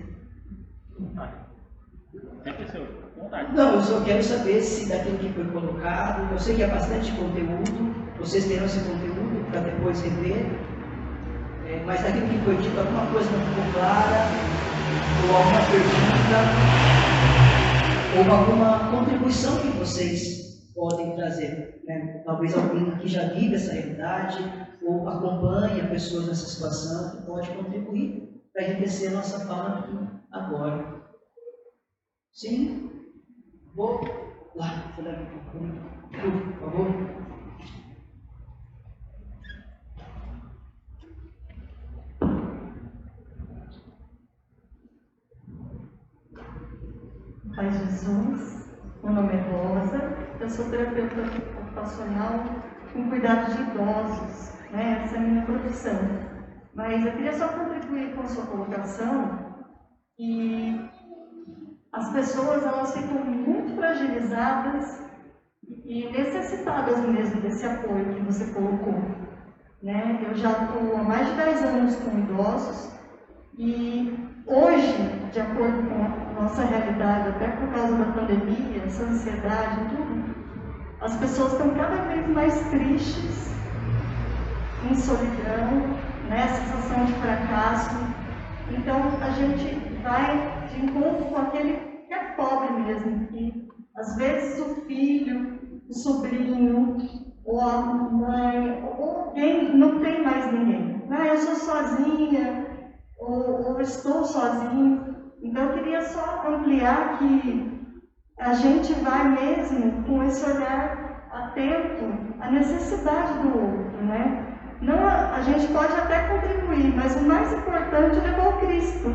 Não, eu só quero saber se daquilo que foi colocado, eu sei que é bastante conteúdo, vocês terão esse conteúdo para depois rever, mas daquilo que foi dito, alguma coisa não ficou clara, ou alguma pergunta, ou alguma contribuição que vocês podem trazer, né? Talvez alguém que já vive essa realidade, ou acompanha pessoas nessa situação, que pode contribuir para enriquecer a nossa fala aqui agora. Sim? Vou lá, por favor. Pai Jesus, meu nome é Rosa, eu sou terapeuta ocupacional com cuidado de idosos, né? Essa é a minha profissão. Mas eu queria só contribuir com a sua colocação que as pessoas, elas ficam muito fragilizadas e necessitadas mesmo desse apoio que você colocou, né? Eu já estou há mais de 10 anos com idosos e hoje, de acordo com a nossa realidade, até por causa da pandemia, essa ansiedade e tudo, as pessoas estão cada vez mais tristes, em solidão, né? Sensação de fracasso. Então, a gente vai de encontro com aquele que é pobre mesmo, que às vezes o filho, o sobrinho, ou a mãe, ou alguém não tem mais ninguém. Eu sou sozinha, ou estou sozinho. Então, eu queria só ampliar que a gente vai mesmo com esse olhar atento à necessidade do outro, né? Não, a gente pode até contribuir, mas o mais importante é levar o Cristo,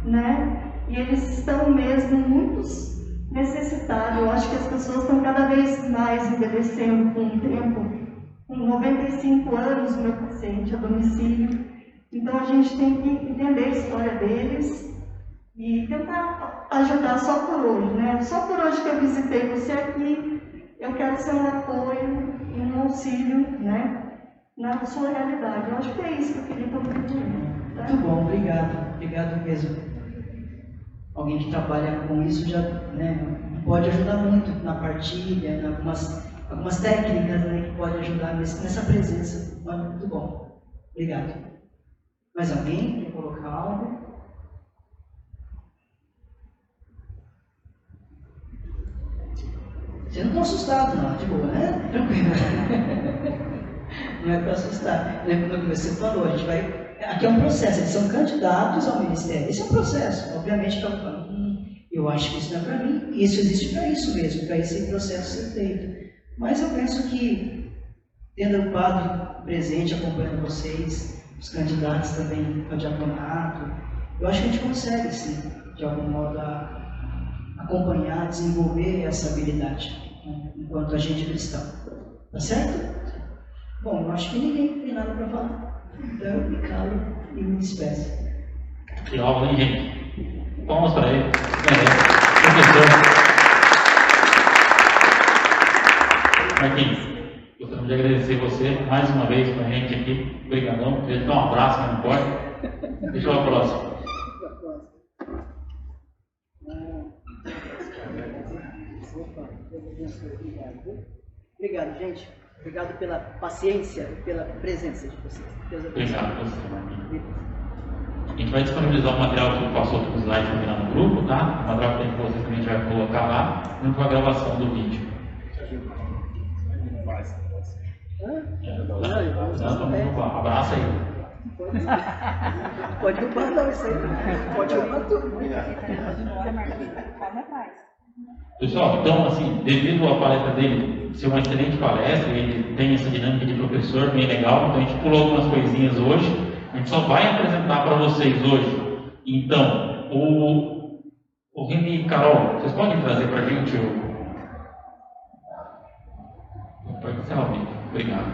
né? E eles estão mesmo muito necessitados. Eu acho que as pessoas estão cada vez mais envelhecendo com o tempo. Com 95 anos, meu paciente a domicílio. Então a gente tem que entender a história deles e tentar ajudar só por hoje, né? Só por hoje que eu visitei você aqui, eu quero ser um apoio e um auxílio, né? Na sua realidade. Eu acho que é isso que eu queria contribuir. Tá? Muito bom, obrigado. Obrigado mesmo. Alguém que trabalha com isso já, né, pode ajudar muito na partilha, em algumas técnicas, né, que pode ajudar nessa presença. Muito bom. Obrigado. Mais alguém quer colocar algo? Você não está assustado, não, de boa, né? Tranquilo. Não é para assustar. Lembra do que você falou, a gente vai. Aqui é um processo, eles são candidatos ao ministério. Esse é um processo. Obviamente que eu falo, eu acho que isso não é para mim. Isso existe para isso mesmo, para esse processo ser feito. Mas eu penso que, tendo o padre presente, acompanhando vocês, os candidatos também ao diaconato, eu acho que a gente consegue, sim, de algum modo, acompanhar, desenvolver essa habilidade, né, enquanto agente cristão. Tá certo? Bom, eu acho que ninguém tem nada para falar. Então eu me calo e me despeço. Que aula, hein, gente? Palmas para ele. Professor. Marquinhos, gostaria de agradecer você mais uma vez com a gente aqui. Obrigadão. Queria dar um abraço, mas não pode. Deixa eu ir a próxima. Obrigado, gente. Obrigado pela paciência e pela presença de vocês. Obrigado a você, Marquinhos. A gente vai disponibilizar o material que passou aqui no slide também lá no grupo, tá? O material que tem com vocês também a gente vai colocar lá, junto com a gravação do vídeo. Abraça aí. Pode roubar não, isso aí. Pode roubar tudo. Pessoal, então, assim, devido à palestra dele ser uma excelente palestra, ele tem essa dinâmica de professor bem legal, então a gente pulou algumas coisinhas hoje, a gente só vai apresentar para vocês hoje. Então, o Reni e Carol, vocês podem trazer para a gente o... Pode ser ao vivo. Obrigado.